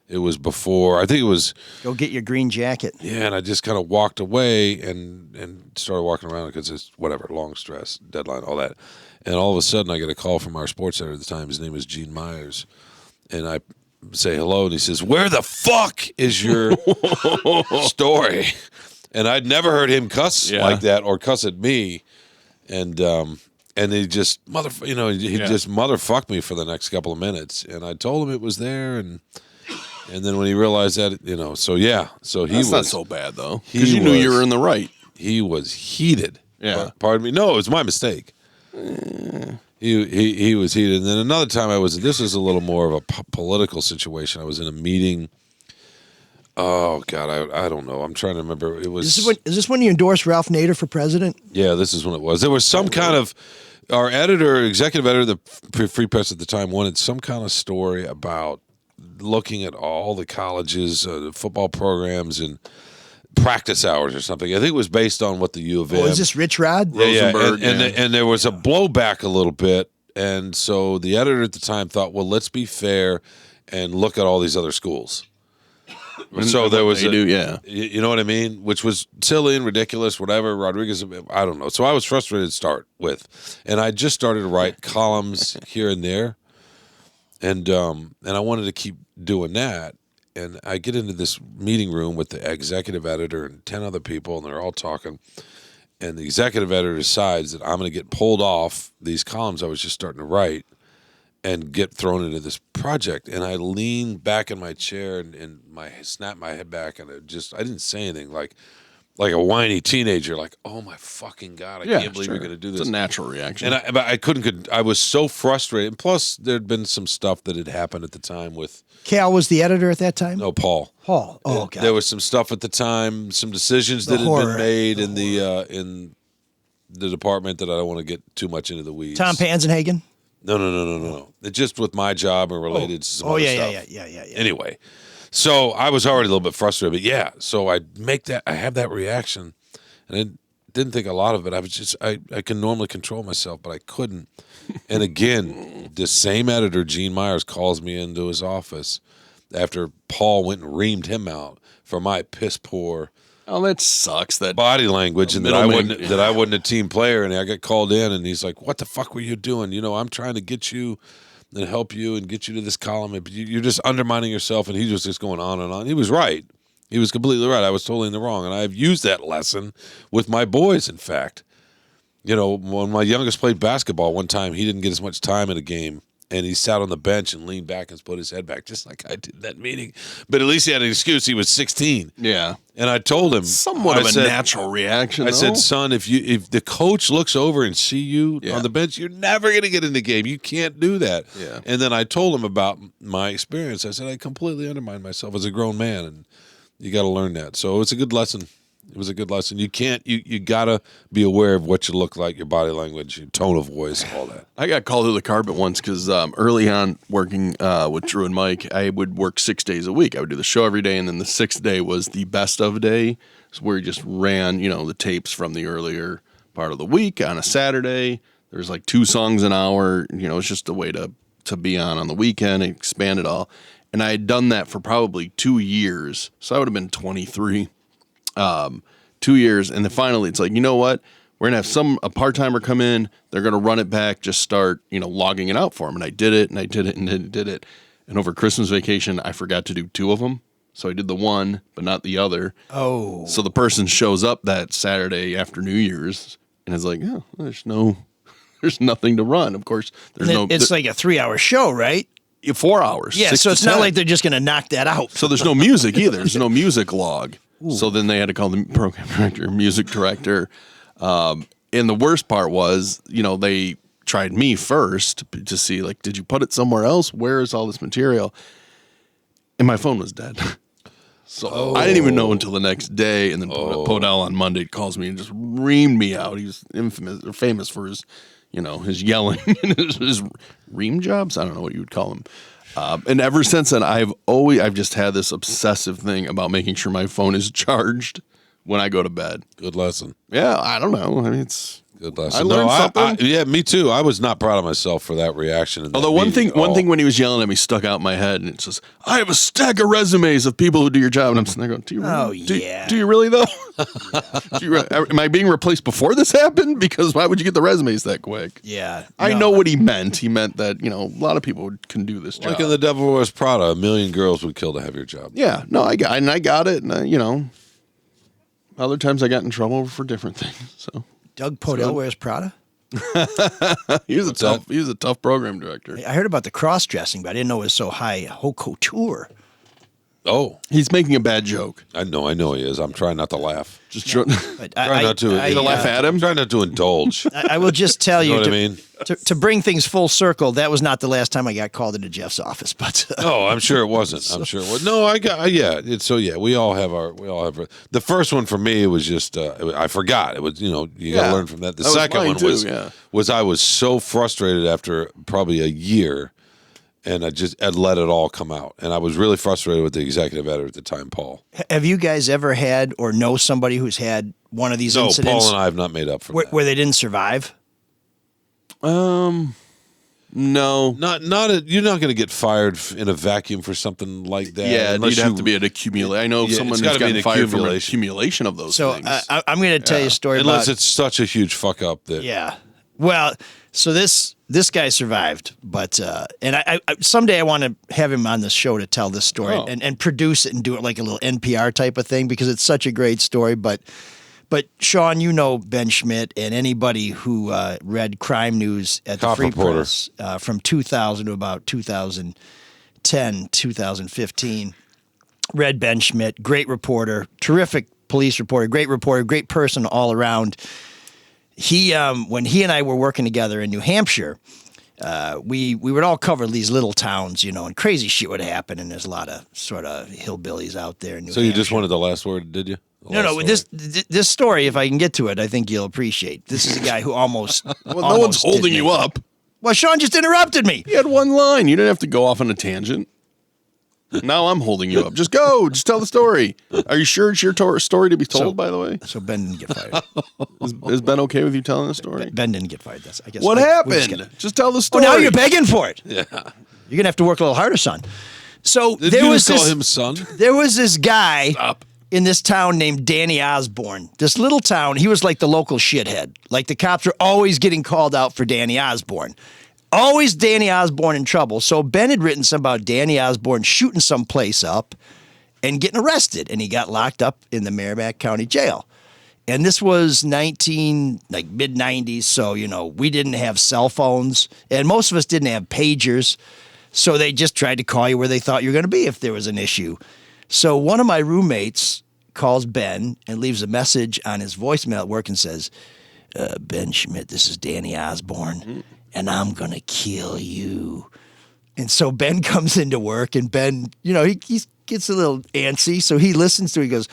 Speaker 7: It was before, I think it was,
Speaker 3: go get your green jacket.
Speaker 7: Yeah, and I just kind of walked away and started walking around because it's whatever, long stress, deadline, all that. And all of a sudden, I get a call from our sports editor at the time. His name is Gene Myers. And I say hello, and he says, "Where the fuck is your story?" And I'd never heard him cuss like that or cuss at me. And he just just motherfucked me for the next couple of minutes. And I told him it was there, and then when he realized that, so yeah. So
Speaker 2: That's not so bad, though, because you knew you were in the right.
Speaker 7: He was heated.
Speaker 2: Yeah.
Speaker 7: Pardon me. No, it was my mistake. He was heated. And then another time this was a little more of a political situation. I was in a meeting. Oh God, I don't know. I'm trying to remember. It was.
Speaker 3: Is this when you endorsed Ralph Nader for president?
Speaker 7: Yeah, this is when it was. There was some kind of, our executive editor, the Free Press at the time, wanted some kind of story about looking at all the colleges, the football programs, and practice hours or something. I think it was based on what the U of M.
Speaker 3: Oh, is this Rich Rod?
Speaker 2: Rosenberg.
Speaker 7: And there was a blowback a little bit. And so the editor at the time thought, well, let's be fair and look at all these other schools. So there was you know what I mean? Which was silly and ridiculous, whatever. Rodriguez, I don't know. So I was frustrated to start with. And I just started to write columns here and there. And I wanted to keep doing that. And I get into this meeting room with the executive editor and 10 other people, and they're all talking. And the executive editor decides that I'm going to get pulled off these columns I was just starting to write and get thrown into this project. And I leaned back in my chair and snapped my head back, and I didn't say anything, like a whiny teenager, like, oh my fucking God, I can't believe you're going to do this.
Speaker 2: It's a natural reaction.
Speaker 7: And I couldn't, I was so frustrated. And plus, there'd been some stuff that had happened at the time with.
Speaker 3: Cal was the editor at that time?
Speaker 7: No, Paul.
Speaker 3: Paul. Oh, God.
Speaker 7: There was some stuff at the time, some decisions that had been made in the department that I don't want to get too much into the weeds.
Speaker 3: Tom Panzenhagen?
Speaker 7: No. It's just with my job and related to some other stuff.
Speaker 3: Yeah.
Speaker 7: Anyway, so I was already a little bit frustrated, but so I have that reaction, and I didn't think a lot of it. I was just, I can normally control myself, but I couldn't. And again, the same editor, Gene Myers, calls me into his office after Paul went and reamed him out for my piss poor.
Speaker 2: Oh, that sucks. That
Speaker 7: body language, and that I wasn't a team player, and I got called in, and he's like, "What the fuck were you doing? You know, I'm trying to get you and help you and get you to this column, but you're just undermining yourself." And he was just going on and on. He was right. He was completely right. I was totally in the wrong, and I've used that lesson with my boys. In fact, you know, when my youngest played basketball, one time he didn't get as much time in a game. And he sat on the bench and leaned back and put his head back, just like I did in that meeting. But at least he had an excuse. He was 16.
Speaker 2: Yeah.
Speaker 7: And I told him,
Speaker 2: somewhat of a natural reaction.
Speaker 7: I said, son, if the coach looks over and see you on the bench, you're never going to get in the game. You can't do that.
Speaker 2: Yeah.
Speaker 7: And then I told him about my experience. I said, I completely undermined myself as a grown man, and you got to learn that. So it's a good lesson. It was a good lesson. You can't. You gotta be aware of what you look like, your body language, your tone of voice, all that.
Speaker 2: I got called to the carpet once because early on working with Drew and Mike, I would work 6 days a week. I would do the show every day, and then the sixth day was the best of day, where we just ran, the tapes from the earlier part of the week on a Saturday. There's like 2 songs an hour. It's just a way to be on the weekend and expand it all. And I had done that for probably 2 years, so I would have been 23. 2 years, and then finally it's like, you know what? We're gonna have a part-timer come in. They're gonna run it back, just start, logging it out for them. And I did it, and I did it, and then did it. And over Christmas vacation, I forgot to do 2 of them, so I did the one, but not the other.
Speaker 3: Oh,
Speaker 2: so the person shows up that Saturday after New Year's, and is like, oh, there's nothing to run. Of course,
Speaker 3: It's like a 3-hour show, right?
Speaker 2: 4 hours.
Speaker 3: Yeah, so it's not like they're just gonna knock that out.
Speaker 2: So there's no music either. There's no music log. Ooh. So then they had to call the program director, music director. And the worst part was, they tried me first to see, like, did you put it somewhere else? Where is all this material? And my phone was dead. So I didn't even know until the next day. And then Podell on Monday calls me and just reamed me out. He was famous for his, his yelling and his ream jobs. I don't know what you would call them. And ever since then, I've just had this obsessive thing about making sure my phone is charged when I go to bed.
Speaker 7: Good lesson.
Speaker 2: Yeah, I don't know. I mean, it's
Speaker 7: good lesson.
Speaker 2: I learned something.
Speaker 7: Yeah, me too. I was not proud of myself for that reaction.
Speaker 2: Although one thing when he was yelling at me stuck out in my head, and it says, "I have a stack of resumes of people who do your job," and I'm sitting there going, "Do you really? Do you really though? Am I being replaced before this happened? Because why would you get the resumes that quick?"
Speaker 3: Yeah,
Speaker 2: I know what he meant. He meant that a lot of people can do this job.
Speaker 7: Like in The Devil Wears Prada, 1 million girls would kill to have your job.
Speaker 2: Yeah, no, I got it, and other times I got in trouble for different things. So
Speaker 3: Doug Podell wears Prada.
Speaker 2: He was a tough program director.
Speaker 3: I heard about the cross dressing, but I didn't know it was so high haute couture.
Speaker 7: Oh,
Speaker 2: he's making a bad joke.
Speaker 7: I know he is. I'm trying not to laugh.
Speaker 2: Just
Speaker 7: try not to
Speaker 2: laugh at him.
Speaker 7: Try not to indulge.
Speaker 3: I will just tell you,
Speaker 7: know what I mean?
Speaker 3: To bring things full circle, that was not the last time I got called into Jeff's office. But
Speaker 7: no, I'm sure it wasn't. I'm sure it was. No, I got we all have the first one for me was just I forgot. It was you got to learn from that. The second one was I was so frustrated after probably a year. And I'd let it all come out. And I was really frustrated with the executive editor at the time, Paul.
Speaker 3: Have you guys ever had or know somebody who's had one of these incidents?
Speaker 7: No, Paul and I have not made up for that.
Speaker 3: Where they didn't survive?
Speaker 2: No.
Speaker 7: You're not going to get fired in a vacuum for something like that.
Speaker 2: Yeah, you'd have to be an accumulation. I know someone who's gotten fired from an accumulation of those things.
Speaker 3: So I'm going to tell you a story
Speaker 7: unless it's such a huge fuck up that.
Speaker 3: Yeah. Well, so this guy survived, but and I someday I want to have him on the show to tell this story and produce it and do it like a little NPR type of thing because it's such a great story. But Shawn, Ben Schmidt, and anybody who read crime news at the Free Press from 2000 to about 2010, 2015, read Ben Schmidt, great reporter, terrific police reporter, great person all around. He when he and I were working together in New Hampshire, we would all cover these little towns, and crazy shit would happen, and there's a lot of sort of hillbillies out there in New
Speaker 7: So you just
Speaker 3: Hampshire.
Speaker 7: wanted the last word, did you?
Speaker 3: No. This story, if I can get to it, I think you'll appreciate. This is a guy who almost.
Speaker 2: Well, no one's holding you up.
Speaker 3: Well, Shawn just interrupted me.
Speaker 2: You had one line. You didn't have to go off on a tangent. Now I'm holding you up. Just go. Just tell the story. Are you sure it's your story to be told, by the way?
Speaker 3: So Ben didn't get fired.
Speaker 2: Is Ben okay with you telling the story?
Speaker 3: Ben didn't get fired. I guess.
Speaker 2: What
Speaker 3: we
Speaker 2: happened? Just tell the story.
Speaker 3: Oh, now you're begging for it.
Speaker 7: Yeah.
Speaker 3: You're gonna have to work a little harder, son. So
Speaker 7: Did
Speaker 3: there
Speaker 7: you
Speaker 3: was
Speaker 7: just call
Speaker 3: this.
Speaker 7: him son?
Speaker 3: There was this guy
Speaker 2: Stop.
Speaker 3: in this town named Danny Osborne. This little town. He was like the local shithead. Like the cops were always getting called out for Danny Osborne. Always Danny Osborne in trouble. So Ben had written something about Danny Osborne shooting some place up and getting arrested, and he got locked up in the Merrimack County Jail. And this was mid-90s, so, we didn't have cell phones, and most of us didn't have pagers, so they just tried to call you where they thought you were going to be if there was an issue. So one of my roommates calls Ben and leaves a message on his voicemail at work and says, Ben Schmidt, this is Danny Osborne, and I'm going to kill you. And so Ben comes into work, and Ben, he gets a little antsy, so he listens to it. He goes,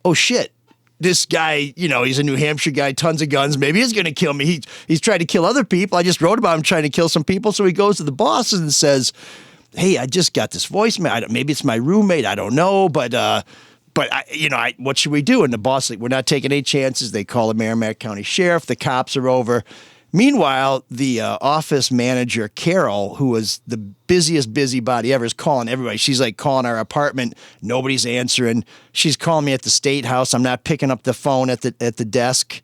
Speaker 3: oh, shit. This guy, he's a New Hampshire guy, tons of guns. Maybe he's going to kill me. He's tried to kill other people. I just wrote about him trying to kill some people. So he goes to the bosses and says, hey, I just got this voicemail. Maybe it's my roommate. I don't know. But what should we do? And the boss, we're not taking any chances. They call the Merrimack County Sheriff. The cops are over. Meanwhile, the office manager, Carol, who was the busiest busybody ever, is calling everybody. She's like calling our apartment. Nobody's answering. She's calling me at the State House. I'm not picking up the phone at the desk.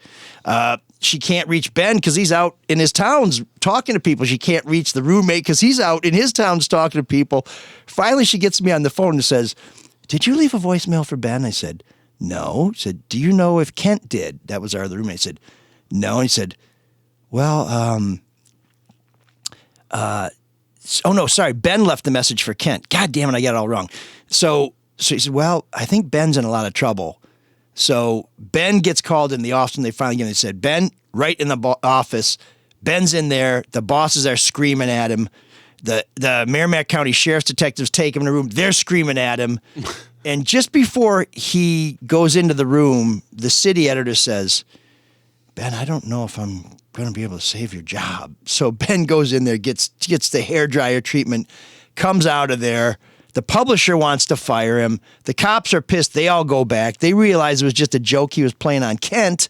Speaker 3: She can't reach Ben because he's out in his towns talking to people. She can't reach the roommate because he's out in his towns talking to people. Finally, she gets me on the phone and says, did you leave a voicemail for Ben? I said, no. She said, do you know if Kent did? That was our other roommate. I said, no. And he said, well, oh no, sorry. Ben left the message for Kent. God damn it, I got it all wrong. So he said, well, I think Ben's in a lot of trouble. So Ben gets called in the office, and they finally get him. They said, Ben, right in the office. Ben's in there. The bosses are screaming at him. The Merrimack County Sheriff's detectives take him in a room. They're screaming at him. And just before he goes into the room, the city editor says, Ben, I don't know if I'm going to be able to save your job. So Ben goes in there, gets the hairdryer treatment, comes out of there. The publisher wants to fire him. The cops are pissed. They all go back. They realize it was just a joke he was playing on Kent.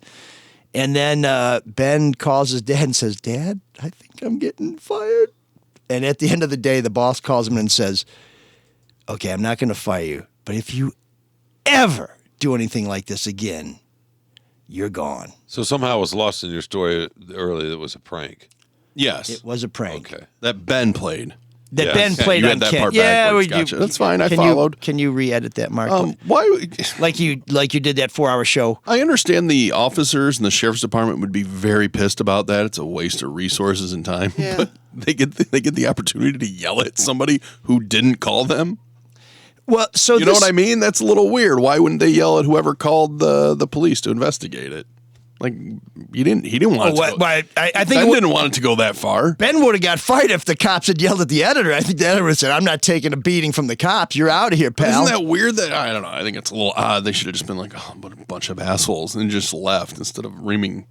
Speaker 3: And then Ben calls his dad and says, Dad, I think I'm getting fired. And at the end of the day, the boss calls him and says, okay, I'm not going to fire you, but if you ever do anything like this again, you're gone.
Speaker 7: So somehow it was lost in your story earlier that it was a prank.
Speaker 2: Yes.
Speaker 3: It was a prank.
Speaker 7: Okay.
Speaker 2: That Ben played.
Speaker 3: That
Speaker 7: Yes.
Speaker 3: Ben played
Speaker 2: you
Speaker 3: on
Speaker 2: had that
Speaker 3: Kent.
Speaker 2: part
Speaker 3: Yeah,
Speaker 2: backwards. Gotcha. That's fine. I followed.
Speaker 3: Can you re-edit that, Mark?
Speaker 2: Why?
Speaker 3: like you did that 4-hour show.
Speaker 2: I understand the officers and the sheriff's department would be very pissed about that. It's a waste of resources and time.
Speaker 3: Yeah.
Speaker 2: But they get the opportunity to yell at somebody who didn't call them.
Speaker 3: Well, so
Speaker 2: You know what I mean? That's a little weird. Why wouldn't they yell at whoever called the police to investigate it? Like he didn't want it to go.
Speaker 3: I think
Speaker 2: Ben didn't want it to go that far.
Speaker 3: Ben would have got fired if the cops had yelled at the editor. I think the editor would have said, I'm not taking a beating from the cops. You're out of here, pal.
Speaker 2: Isn't that weird? That I don't know. I think it's a little odd. They should have just been like, oh, but a bunch of assholes, and just left instead of reaming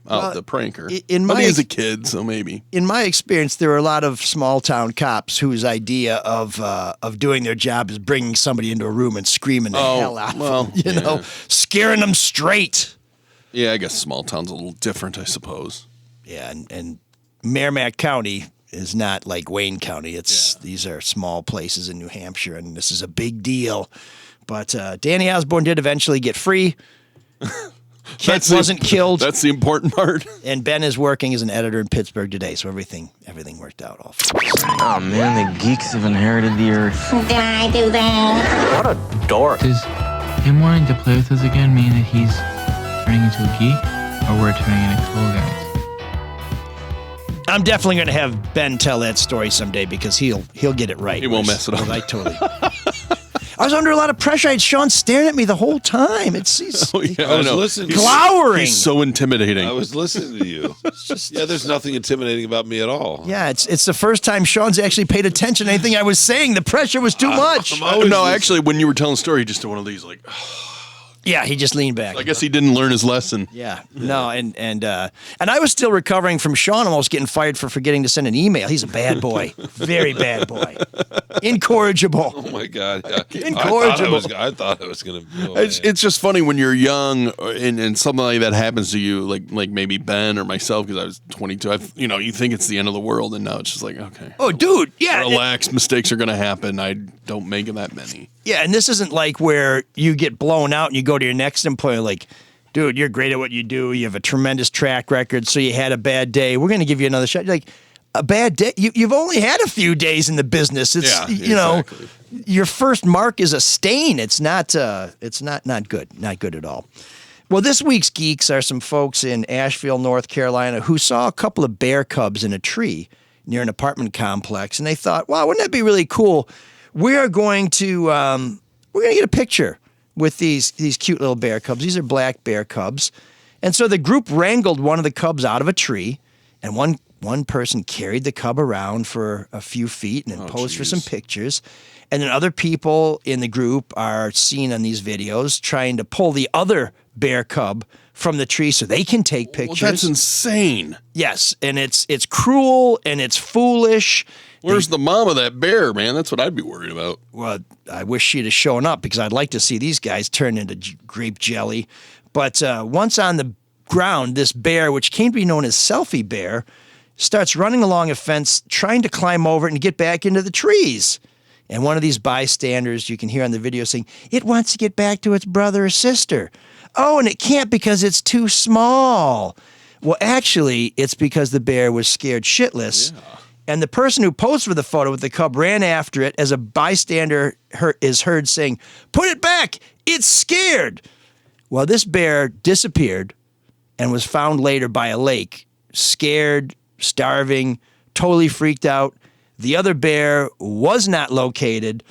Speaker 2: out the pranker. But he's a kid, so maybe.
Speaker 3: In my experience, there are a lot of small town cops whose idea of doing their job is bringing somebody into a room and screaming the hell out of them. You know, scaring them straight.
Speaker 2: Yeah, I guess small town's a little different, I suppose.
Speaker 3: Yeah, and Merrimack County is not like Wayne County. These are small places in New Hampshire, and this is a big deal. But Danny Osborne did eventually get free. Kent wasn't killed.
Speaker 2: That's the important part.
Speaker 3: And Ben is working as an editor in Pittsburgh today, so everything worked out.
Speaker 9: Oh man, the geeks have inherited the earth.
Speaker 5: Did I do that?
Speaker 9: What a dork.
Speaker 10: Does him wanting to play with us again mean that he's turning into a geek, or we're turning into cool guys?
Speaker 3: I'm definitely going to have Ben tell that story someday because he'll get it right.
Speaker 2: He won't mess it up.
Speaker 3: I totally. I was under a lot of pressure. I had Shawn staring at me the whole time.
Speaker 7: I was listening.
Speaker 3: Glowering.
Speaker 2: He's so intimidating.
Speaker 7: I was listening to you. There's nothing intimidating about me at all.
Speaker 3: Yeah, it's the first time Shawn's actually paid attention to anything I was saying. The pressure was too much.
Speaker 2: No, actually, when you were telling the story, he just did one of these, like...
Speaker 3: Yeah, he just leaned back.
Speaker 2: I guess he didn't learn his lesson.
Speaker 3: Yeah, no, and I was still recovering from Shawn almost getting fired for forgetting to send an email. He's a bad boy, very bad boy, incorrigible.
Speaker 7: Oh my God, yeah.
Speaker 3: Incorrigible.
Speaker 7: I thought it was gonna.
Speaker 2: It's just funny when you're young and something like that happens to you, like maybe Ben or myself, because I was 22. You think it's the end of the world, and now it's just like, okay.
Speaker 3: Oh, dude, yeah.
Speaker 2: Relax, mistakes are gonna happen. I don't make that many.
Speaker 3: Yeah, and this isn't like where you get blown out and you go to your next employer like, dude, you're great at what you do. You have a tremendous track record, so you had a bad day. We're going to give you another shot. Like, a bad day? You've only had a few days in the business. It's,
Speaker 2: exactly.
Speaker 3: Your first mark is a stain. It's not good. Not good at all. Well, this week's geeks are some folks in Asheville, North Carolina, who saw a couple of bear cubs in a tree near an apartment complex, and they thought, wow, wouldn't that be really cool? We're going to get a picture with these cute little bear cubs. These are black bear cubs. And so the group wrangled one of the cubs out of a tree, and one person carried the cub around for a few feet and then posed for some pictures. And then other people in the group are seen on these videos trying to pull the other bear cub from the tree so they can take pictures.
Speaker 2: Well, that's insane.
Speaker 3: Yes, and it's cruel and it's foolish.
Speaker 2: Where's the mom of that bear, man? That's what I'd be worried about.
Speaker 3: Well, I wish she'd have shown up because I'd like to see these guys turn into grape jelly. But once on the ground, this bear, which came to be known as Selfie Bear, starts running along a fence, trying to climb over it and get back into the trees. And one of these bystanders, you can hear on the video saying, it wants to get back to its brother or sister. Oh, and it can't because it's too small. Well, actually, it's because the bear was scared shitless. Yeah. And the person who posed for the photo with the cub ran after it as a bystander is heard saying, put it back, it's scared. Well, this bear disappeared and was found later by a lake, scared, starving, totally freaked out. The other bear was not located.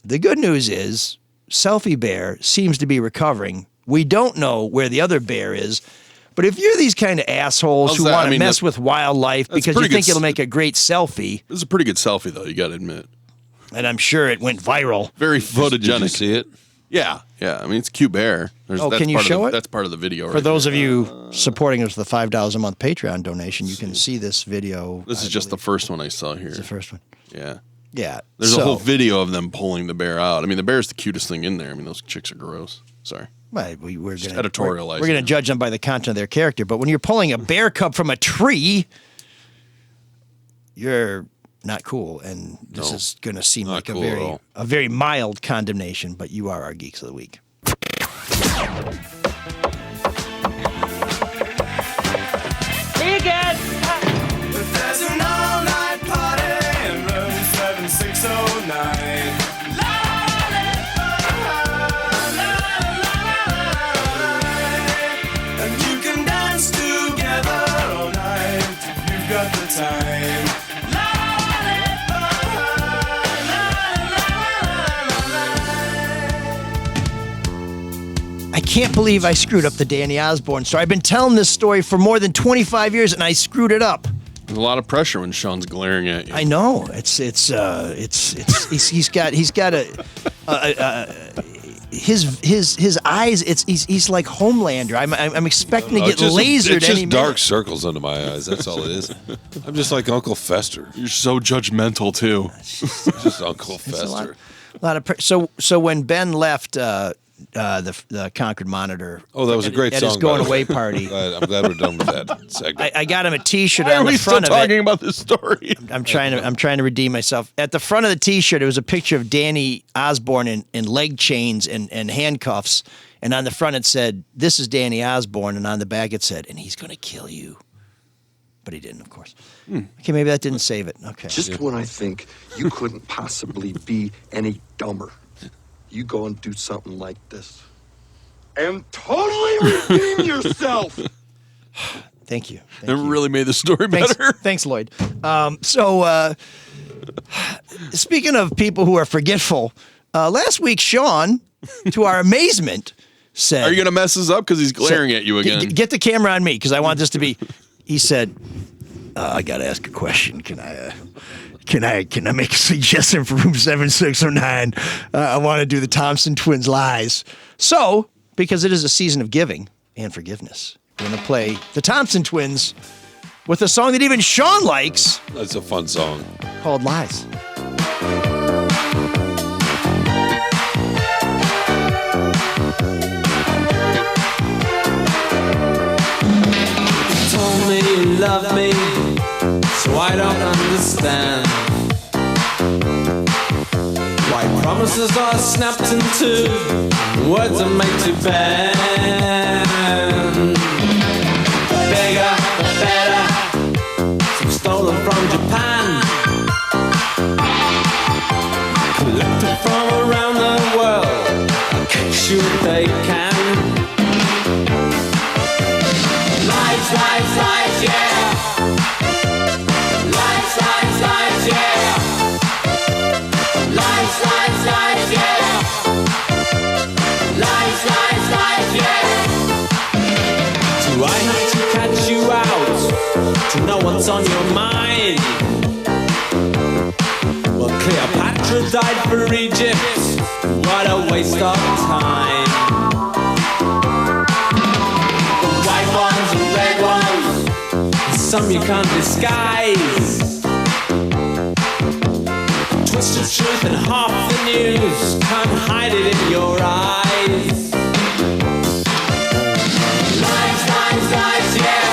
Speaker 3: The good news is Selfie Bear seems to be recovering. We don't know where the other bear is. But if you're these kind of assholes who want to mess with wildlife because you think it'll make a great selfie.
Speaker 2: This is a pretty good selfie, though, you got to admit.
Speaker 3: And I'm sure it went viral.
Speaker 2: Very photogenic.
Speaker 7: Did you see it?
Speaker 2: Yeah. I mean, it's a cute bear.
Speaker 3: Can you show it?
Speaker 2: That's part of the video.
Speaker 3: For those of you supporting us with the $5 a month Patreon donation, you can see this video.
Speaker 2: This is just the first one I saw here.
Speaker 3: It's the first one.
Speaker 2: Yeah.
Speaker 3: Yeah.
Speaker 2: There's a whole video of them pulling the bear out. I mean, the bear's the cutest thing in there. I mean, those chicks are gross. Sorry.
Speaker 3: Right, we're going to
Speaker 2: editorialize.
Speaker 3: We're going to judge them by the content of their character. But when you're pulling a bear cub from a tree, you're not cool. And this is going to seem like a very mild condemnation. But you are our Geeks of the Week.
Speaker 8: Hey again.
Speaker 6: There's an all-night party in room 7609. Time.
Speaker 3: I can't believe I screwed up the Danny Osborne story. I've been telling this story for more than 25 years, and I screwed it up.
Speaker 2: There's a lot of pressure when Shawn's glaring at you.
Speaker 3: I know. He's got his eyes. He's like Homelander. I'm expecting to get lasered.
Speaker 7: It's
Speaker 3: any
Speaker 7: just
Speaker 3: minute.
Speaker 7: Dark circles under my eyes. That's all it is. I'm just like Uncle Fester.
Speaker 2: You're so judgmental too.
Speaker 7: Just Uncle Fester.
Speaker 3: A lot of so when Ben left the Concord Monitor.
Speaker 7: Oh, that was a great
Speaker 3: at
Speaker 7: song.
Speaker 3: His going away party.
Speaker 7: I'm glad we're done with that segment.
Speaker 3: I got him a T-shirt
Speaker 2: Why
Speaker 3: on
Speaker 2: are
Speaker 3: the
Speaker 2: we
Speaker 3: front
Speaker 2: still
Speaker 3: of
Speaker 2: talking
Speaker 3: it.
Speaker 2: about this story?
Speaker 3: I'm trying to redeem myself. At the front of the T-shirt, it was a picture of Danny Osborne in leg chains and handcuffs, and on the front it said, "This is Danny Osborne," and on the back it said, "And he's going to kill you." But he didn't, of course. Okay, maybe that didn't save it. Okay.
Speaker 11: Just when I think you couldn't possibly be any dumber, you go and do something like this. And totally redeem yourself.
Speaker 3: Thank you.
Speaker 2: That really made the story better.
Speaker 3: Thanks, Lloyd. So, speaking of people who are forgetful, Last week, Shawn, to our amazement, said,
Speaker 2: "Are you going to mess this up?" Because he's glaring at you again.
Speaker 3: Get the camera on me, because I want this to be. He said, "I got to ask a question. Can I make a suggestion for room 7609? I want to do the Thompson Twins lies." So, because it is a season of giving and forgiveness, we're going to play the Thompson Twins with a song that even Shawn likes.
Speaker 7: That's a fun song.
Speaker 3: Called Lies.
Speaker 12: You told me you love me, so I don't understand why promises are snapped in two, words are made to bend. Bigger, better, some stolen from Japan, collected from around the world, in case you they can. Lies, lies, lies, yeah. Lies, lies, lies, yeah. Lies, lies, lies, yeah. Lies, lies, lies, yeah. Do I have to catch you out to know what's on your mind? Well, Cleopatra died for Egypt. What a waste of time. The white ones and red ones, some you can't disguise. Twisted truth and half the news, can't hide it in your eyes. Lies, lies, lies, yeah.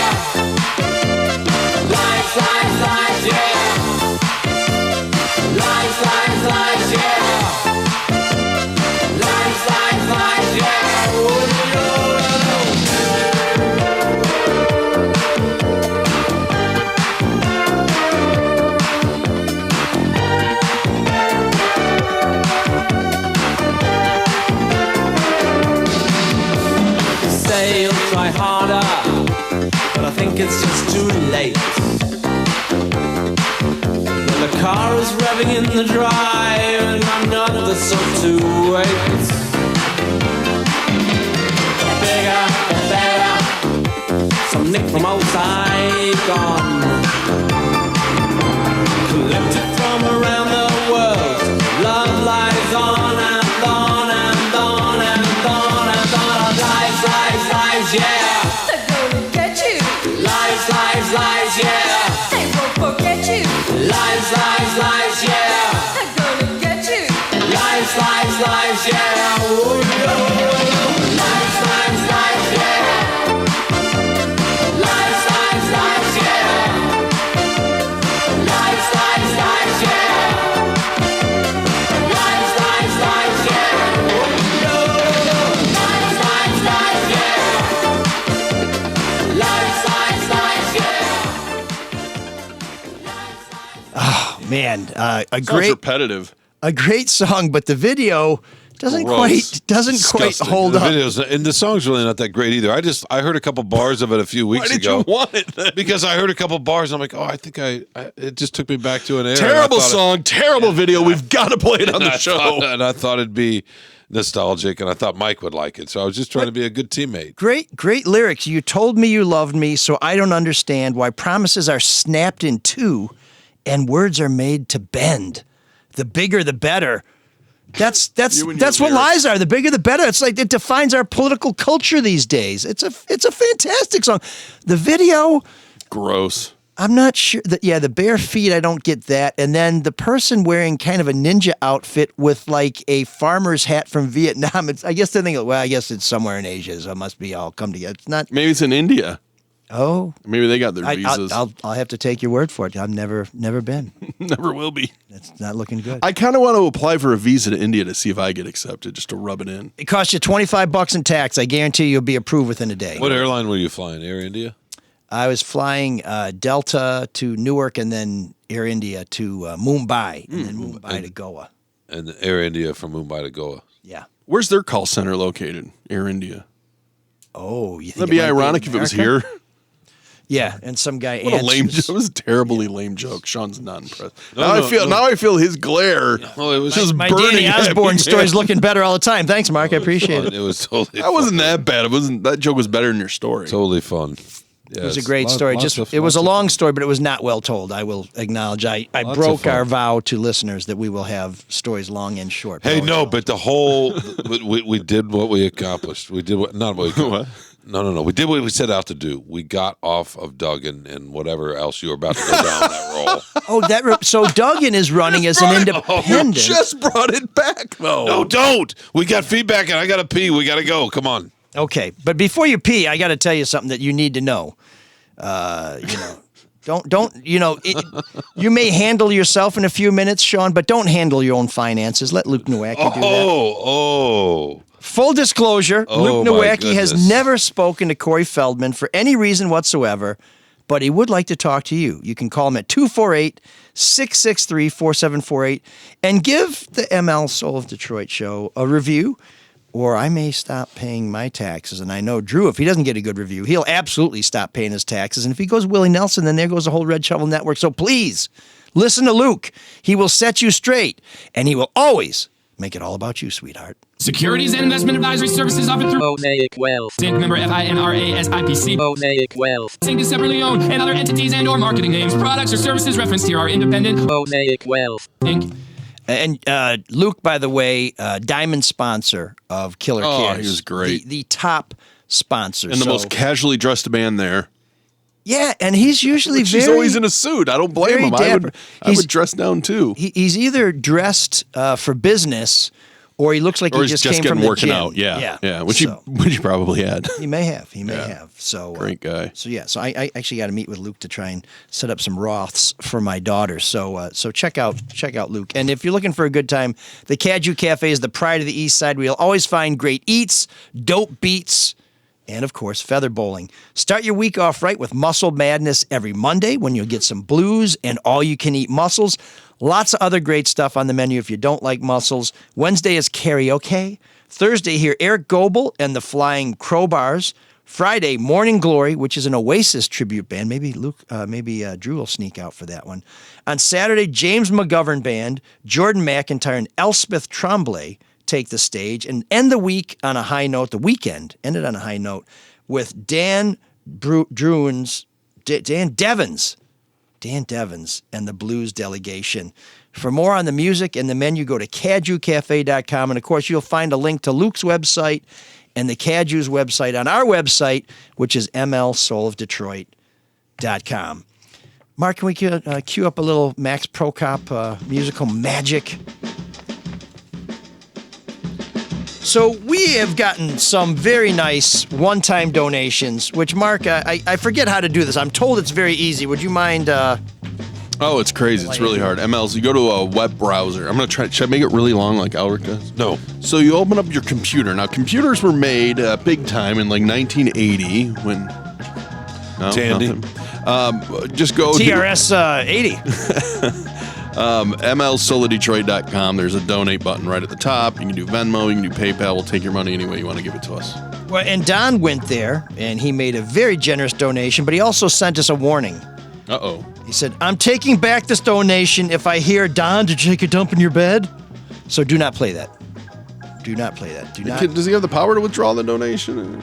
Speaker 12: Lies, lies, lies, yeah. Lies, lies, lies, yeah. Lies, lies, lies, yeah. Say you'll try harder, but I think it's just too late. Well, the car is revving in the drive, and I'm not the sort to wait. Bigger, better, some nick from old Saigon, collected from around the world. Love lies on and on and on and on and on. Lies, lies, lies, yeah.
Speaker 13: They're gonna get you.
Speaker 12: Lies, lies, lies, yeah.
Speaker 13: They won't forget you.
Speaker 12: Lies, lies, lies, yeah.
Speaker 13: They're gonna get you.
Speaker 12: Lies, lies, lies, yeah. Ooh, yo. Lies, lies, lies, yeah. Lies, lies, lies, yeah. Lies, lies, lies, yeah. Lies, lies, lies, yeah. Ooh, yo. Lies, lies, lies, yeah. Lies, lies, lies, yeah.
Speaker 3: Oh, man.
Speaker 2: Sounds repetitive.
Speaker 3: A great song, but the video doesn't quite hold
Speaker 7: the
Speaker 3: up.
Speaker 7: videos, and the song's really not that great either. I heard a couple bars of it a few weeks ago.
Speaker 2: Why did you want it then?
Speaker 7: Because I heard a couple bars, and I'm like, oh, I think it just took me back to an era.
Speaker 2: Terrible song, terrible video. We've got to play it on the show.
Speaker 7: And I thought it'd be nostalgic, and I thought Mike would like it. So I was just trying to be a good teammate.
Speaker 3: Great lyrics. You told me you loved me, so I don't understand why promises are snapped in two and words are made to bend. The bigger, the better. That's what lies are. The bigger, the better. It's like it defines our political culture these days. It's a fantastic song. The video,
Speaker 2: gross.
Speaker 3: I'm not sure that. Yeah, the bare feet. I don't get that. And then the person wearing kind of a ninja outfit with like a farmer's hat from Vietnam. I guess they think, well, I guess it's somewhere in Asia, so it must be all come together. It's not.
Speaker 2: Maybe it's in India.
Speaker 3: Oh,
Speaker 2: maybe they got their visas.
Speaker 3: I'll have to take your word for it. I've never been.
Speaker 2: Never will be.
Speaker 3: It's not looking good.
Speaker 2: I kind of want to apply for a visa to India to see if I get accepted, just to rub it in.
Speaker 3: It costs you $25 in tax. I guarantee you'll be approved within a day.
Speaker 7: What airline were you flying? Air India?
Speaker 3: I was flying Delta to Newark and then Air India to Mumbai and then Mumbai to Goa.
Speaker 7: And Air India from Mumbai to Goa.
Speaker 3: Yeah.
Speaker 2: Where's their call center located? Air India.
Speaker 3: Oh, you think
Speaker 2: that'd be ironic if it was here?
Speaker 3: Yeah, and some guy
Speaker 2: What a lame
Speaker 3: answers.
Speaker 2: joke. It was a terribly lame joke. Sean's not impressed. Now I feel his glare.
Speaker 7: Well, it was
Speaker 2: just
Speaker 3: My
Speaker 2: burning.
Speaker 3: Danny Osborne story's looking better all the time. Thanks, Mark. I appreciate it.
Speaker 7: It was totally.
Speaker 2: That wasn't that bad. It wasn't. That joke was better than your story.
Speaker 7: Totally fun. Yeah,
Speaker 3: It was a great story. It was a long story, but it was not well told. I will acknowledge. I broke our vow to listeners that we will have stories long and short.
Speaker 7: Hey, no, but the whole we did what we accomplished. We did what not what we accomplished. No. We did what we set out to do. We got off of Duggan and whatever else you were about to go down that roll.
Speaker 3: So Duggan is running as an independent.
Speaker 2: You just brought it back, though.
Speaker 7: No, don't. We got feedback, and I got to pee. We got to go. Come on.
Speaker 3: Okay, but before you pee, I got to tell you something that you need to know. Don't. You may handle yourself in a few minutes, Shawn, but don't handle your own finances. Let Luke Nowacki do that.
Speaker 7: Oh.
Speaker 3: Full disclosure, Luke Nowacki has never spoken to Corey Feldman for any reason whatsoever, but he would like to talk to you. You can call him at 248-663-4748 and give the ML Soul of Detroit show a review, or I may stop paying my taxes. And I know Drew, if he doesn't get a good review, he'll absolutely stop paying his taxes. And if he goes Willie Nelson, then there goes the whole Red Shovel Network. So please, listen to Luke. He will set you straight, and he will always make it all about you, sweetheart.
Speaker 14: Securities and investment advisory services offered through
Speaker 15: Mosaic Wealth.
Speaker 14: Inc. member FINRA-SIPC.
Speaker 15: Mosaic Wealth.
Speaker 14: Inc. is separately owned, and other entities and or marketing names, products, or services referenced here are independent.
Speaker 15: Mosaic Wealth.
Speaker 14: Inc.
Speaker 3: And Luke, by the way, diamond sponsor of Killer Kids.
Speaker 2: Oh, he was great.
Speaker 3: The top sponsor.
Speaker 2: And the most casually dressed man there.
Speaker 3: Yeah, and he's usually
Speaker 2: He's always in a suit. I don't blame him. I would dress down too.
Speaker 3: He's either dressed for business, or he looks like he just came from the
Speaker 2: working
Speaker 3: gym.
Speaker 2: out. Yeah. Which he probably had.
Speaker 3: He may have. He may have. So
Speaker 2: great guy.
Speaker 3: So I actually got to meet with Luke to try and set up some Roths for my daughter. So check out Luke. And if you're looking for a good time, the Caju Cafe is the pride of the East Side. We'll always find great eats, dope beats, and, of course, feather bowling. Start your week off right with Muscle Madness every Monday, when you'll get some blues and all-you-can-eat mussels. Lots of other great stuff on the menu if you don't like mussels. Wednesday is karaoke. Thursday, hear Eric Goebel and the Flying Crowbars. Friday, Morning Glory, which is an Oasis tribute band. Maybe Drew will sneak out for that one. On Saturday, James McGovern Band, Jordan McIntyre, and Elspeth Tremblay take the stage and end the week on a high note. The weekend ended on a high note with Dan Devens and the Blues Delegation. For more on the music and the menu, go to cajucafe.com. And, of course, you'll find a link to Luke's website and the Caju's website on our website, which is mlsoulofdetroit.com. Mark, can we cue up a little Max Prokop musical magic? So we have gotten some very nice one-time donations, which, Mark, I forget how to do this. I'm told it's very easy. Would you mind...
Speaker 2: Oh, it's crazy. It's really hard. MLs, you go to a web browser. I'm going to try. Should I make it really long like Alric does?
Speaker 7: No.
Speaker 2: So you open up your computer. Now, computers were made big time in like 1980 when... No,
Speaker 7: Tandy.
Speaker 2: Just go...
Speaker 3: TRS 80.
Speaker 2: mlsoulofdetroit.com. There's a donate button right at the top. You can do Venmo, you can do PayPal. We'll take your money any way you want to give it to us.
Speaker 3: Well, and Don went there, and he made a very generous donation, but he also sent us a warning.
Speaker 2: Uh-oh.
Speaker 3: He said, I'm taking back this donation if I hear, Don, did you take a dump in your bed? So do not play that. Do not play that. Do not.
Speaker 2: Does he have the power to withdraw the donation?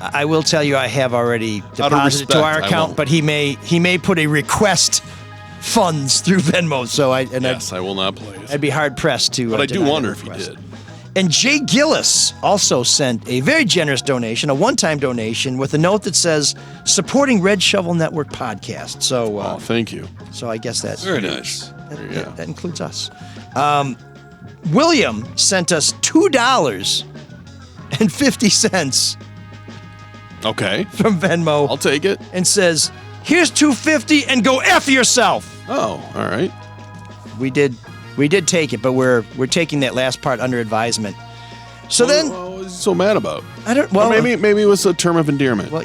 Speaker 3: I will tell you I have already deposited to our account, but he may put a request funds through Venmo. So I will
Speaker 2: not play it.
Speaker 3: I'd be hard pressed to.
Speaker 2: But I do wonder if he did.
Speaker 3: And Jay Gillis also sent a very generous donation, a one-time donation, with a note that says supporting Red Shovel Network podcast. So,
Speaker 2: thank you.
Speaker 3: So I guess that's
Speaker 7: very nice.
Speaker 3: That includes us. William sent us $2.50.
Speaker 2: Okay.
Speaker 3: From Venmo.
Speaker 2: I'll take it.
Speaker 3: And says, here's $2.50 and go F yourself.
Speaker 2: Oh, all right.
Speaker 3: We did take it, but we're taking that last part under advisement. So what
Speaker 2: was he so mad about?
Speaker 3: I don't. Well,
Speaker 2: or maybe it was a term of endearment.
Speaker 3: Well,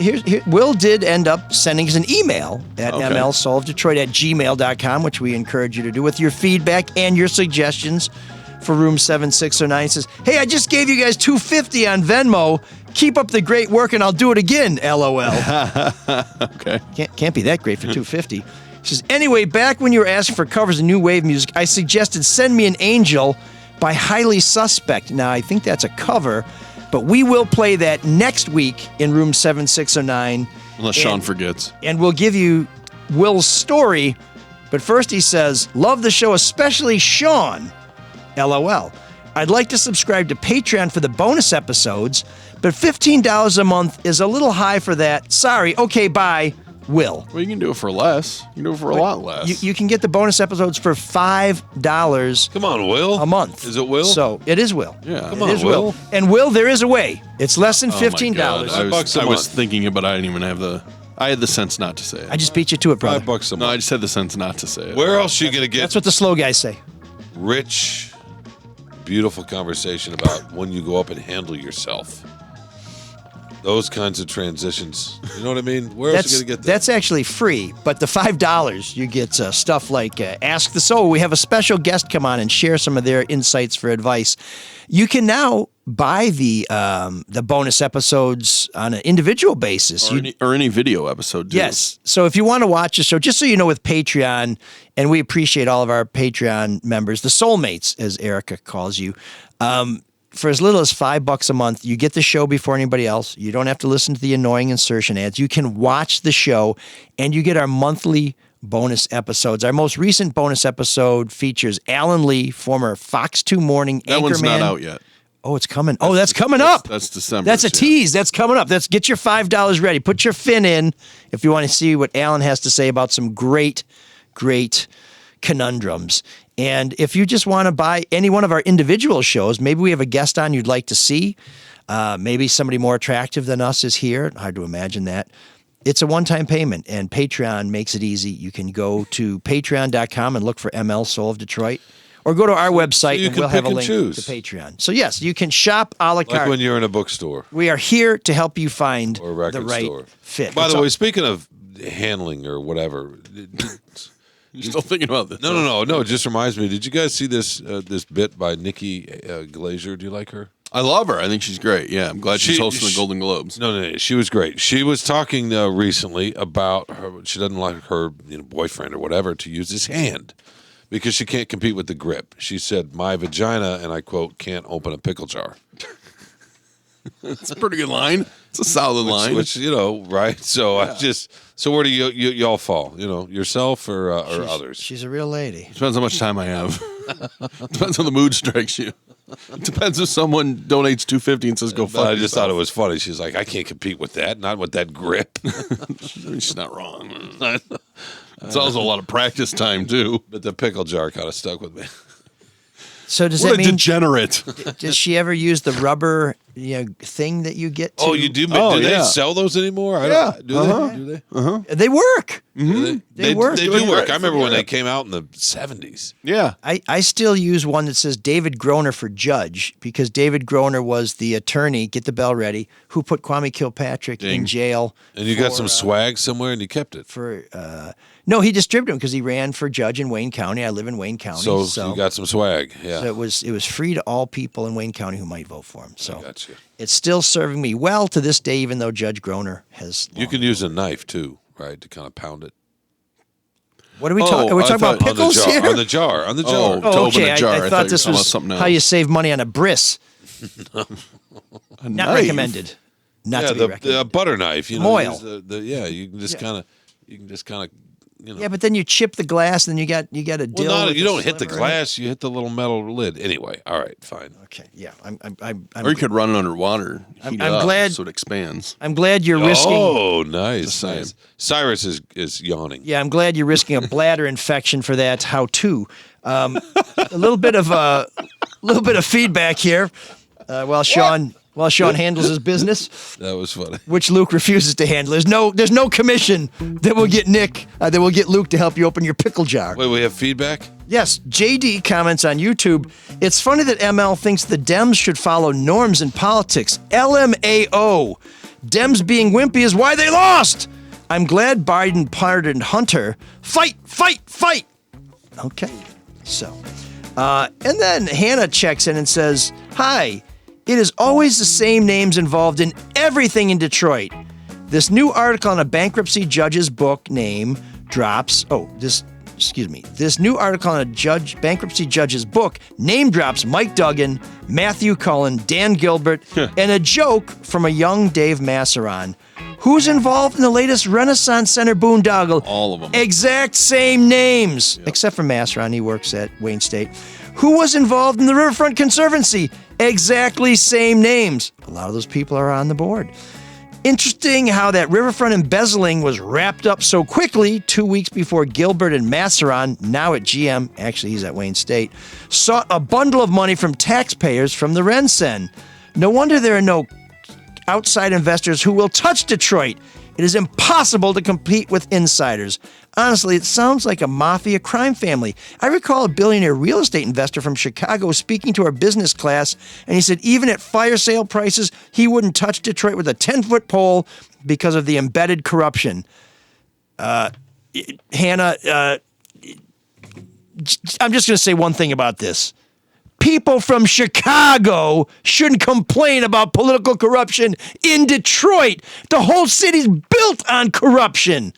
Speaker 3: Will did end up sending us an email at mlsoulofdetroit@gmail.com, which we encourage you to do with your feedback and your suggestions for room 7609. He says, hey, I just gave you guys $2.50 on Venmo. Keep up the great work, and I'll do it again. LOL.
Speaker 2: Okay.
Speaker 3: Can't be that great for $2.50. He says, anyway, back when you were asking for covers of new wave music, I suggested Send Me an Angel by Highly Suspect. Now, I think that's a cover, but we will play that next week in room 7609.
Speaker 2: Unless Shawn forgets.
Speaker 3: And we'll give you Will's story. But first he says, love the show, especially Shawn. LOL. I'd like to subscribe to Patreon for the bonus episodes, but $15 a month is a little high for that. Sorry. Okay, bye. Will.
Speaker 2: Well, you can do it for less. You can do it for a lot less.
Speaker 3: You can get the bonus episodes for $5.
Speaker 7: Come on, Will.
Speaker 3: A month.
Speaker 7: Is it Will?
Speaker 3: So it is Will.
Speaker 2: Yeah.
Speaker 7: Come on, Will.
Speaker 3: And Will, there is a way. It's less than
Speaker 2: Oh,
Speaker 3: $15.
Speaker 2: my God.
Speaker 7: $5 a
Speaker 2: I was
Speaker 7: month.
Speaker 2: thinking it, but I didn't even have I had the sense not to say it.
Speaker 3: I just beat you to it, brother.
Speaker 7: $5 a
Speaker 2: No, I
Speaker 7: month.
Speaker 2: just had the sense not to say it.
Speaker 7: Where else are you going to get
Speaker 3: That's what the slow guys say.
Speaker 7: rich, beautiful conversation about when you go up and handle yourself? Those kinds of transitions. You know what I mean? Where else are you going to get that?
Speaker 3: That's actually free, but the $5 you get stuff like Ask the Soul. We have a special guest come on and share some of their insights for advice. You can now buy the bonus episodes on an individual basis.
Speaker 2: Or any video episode, too.
Speaker 3: Yes. So if you want to watch the show, just so you know, with Patreon, and we appreciate all of our Patreon members, the soulmates, as Erica calls you, for as little as $5 a month, you get the show before anybody else. You don't have to listen to the annoying insertion ads. You can watch the show, and you get our monthly bonus episodes. Our most recent bonus episode features Alan Lee, former Fox 2 morning anchorman.
Speaker 2: That one's not out yet.
Speaker 3: Oh, it's coming. That's coming up.
Speaker 2: That's December.
Speaker 3: That's a tease. That's coming up. Get your $5 ready. Put your fin in if you want to see what Alan has to say about some great, great conundrums. And if you just want to buy any one of our individual shows, maybe we have a guest on you'd like to see. Maybe somebody more attractive than us is here. Hard to imagine that. It's a one-time payment, and Patreon makes it easy. You can go to patreon.com and look for ML Soul of Detroit. Or go to our website and we'll have a link to Patreon. So, yes, you can shop a la carte.
Speaker 7: Like when you're in a bookstore.
Speaker 3: We are here to help you find
Speaker 7: Or a record
Speaker 3: the right
Speaker 7: store.
Speaker 3: fit.
Speaker 7: By the way, speaking of handling or whatever.
Speaker 2: You're still thinking about this?
Speaker 7: No. It just reminds me. Did you guys see this bit by Nikki Glaser? Do you like her?
Speaker 2: I love her. I think she's great. Yeah, I'm glad she's hosting the Golden Globes.
Speaker 7: No, she was great. She was talking recently about she doesn't like her boyfriend or whatever to use his hand because she can't compete with the grip. She said, "My vagina," and I quote, "can't open a pickle jar."
Speaker 2: That's a pretty good line. It's a solid line.
Speaker 7: Which right? So yeah. So where do y'all fall? Yourself or others?
Speaker 3: She's a real lady.
Speaker 2: Depends how much time I have. Depends how the mood strikes you. Depends if someone donates $2.50 and says go fuck
Speaker 7: I just thought it was funny. She's like, I can't compete with that. Not with that grip.
Speaker 2: She's not wrong. It's also a lot of practice time too.
Speaker 7: But the pickle jar kind of stuck with me.
Speaker 3: So does
Speaker 2: what
Speaker 3: that
Speaker 2: a
Speaker 3: mean
Speaker 2: degenerate?
Speaker 3: Does she ever use the rubber thing that you get?
Speaker 7: Oh, you do? Do they sell those anymore? Do they?
Speaker 2: Uh-huh.
Speaker 3: They work.
Speaker 7: Mm-hmm.
Speaker 3: They work.
Speaker 7: They do work. I remember when they came out in the 70s.
Speaker 2: Yeah.
Speaker 3: I still use one that says David Groner for judge because David Groner was the attorney, get the bell ready, who put Kwame Kilpatrick in jail.
Speaker 7: And you got some swag somewhere and you kept it?
Speaker 3: No, he distributed them because he ran for judge in Wayne County. I live in Wayne County.
Speaker 7: So you got some swag. Yeah.
Speaker 3: So it was free to all people in Wayne County who might vote for him. So
Speaker 7: got you.
Speaker 3: It's still serving me well to this day, even though Judge Groner has.
Speaker 7: You can use a knife too, right, to kind of pound it.
Speaker 3: What are we talking? Are we talking about pickles here?
Speaker 7: On the jar.
Speaker 3: Oh, okay. I thought this was how you save money on a bris. Not recommended. Not to be recommended.
Speaker 7: The butter knife.
Speaker 3: Moil.
Speaker 7: You can just kind of.
Speaker 3: Yeah, but then you chip the glass, and then you got a dill.
Speaker 7: Well, you don't hit the glass; you hit the little metal lid. Anyway, all right, fine.
Speaker 3: Okay, yeah.
Speaker 2: Or you could run it underwater.
Speaker 3: I'm glad
Speaker 2: so it expands.
Speaker 3: I'm glad you're risking.
Speaker 7: Oh, nice. Cyrus is yawning.
Speaker 3: Yeah, I'm glad you're risking a bladder infection for that. How to? A little bit of feedback here, while Shawn handles his business.
Speaker 7: That was funny.
Speaker 3: Which Luke refuses to handle. There's no commission that will get Luke to help you open your pickle jar.
Speaker 7: Wait, we have feedback?
Speaker 3: Yes. JD comments on YouTube, it's funny that ML thinks the Dems should follow norms in politics. LMAO. Dems being wimpy is why they lost. I'm glad Biden pardoned Hunter. Fight, fight, fight. Okay. So, and then Hannah checks in and says, hi. It is always the same names involved in everything in Detroit. This new article on a bankruptcy judge's book name drops. This new article on a bankruptcy judge's book name drops Mike Duggan, Matthew Cullen, Dan Gilbert, and a joke from a young Dave Masseron. Who's involved in the latest Renaissance Center boondoggle?
Speaker 2: All of them.
Speaker 3: Exact same names, except for Masseron. He works at Wayne State. Who was involved in the Riverfront Conservancy? Exactly same names. A lot of those people are on the board. Interesting how that riverfront embezzling was wrapped up so quickly 2 weeks before Gilbert and Masseron, now at GM, actually he's at Wayne State, sought a bundle of money from taxpayers from the Rensen. No wonder there are no outside investors who will touch Detroit. It is impossible to compete with insiders. Honestly, it sounds like a mafia crime family. I recall a billionaire real estate investor from Chicago speaking to our business class, and he said even at fire sale prices, he wouldn't touch Detroit with a 10-foot pole because of the embedded corruption. Hannah, I'm just going to say one thing about this. People from Chicago shouldn't complain about political corruption in Detroit. The whole city's built on corruption.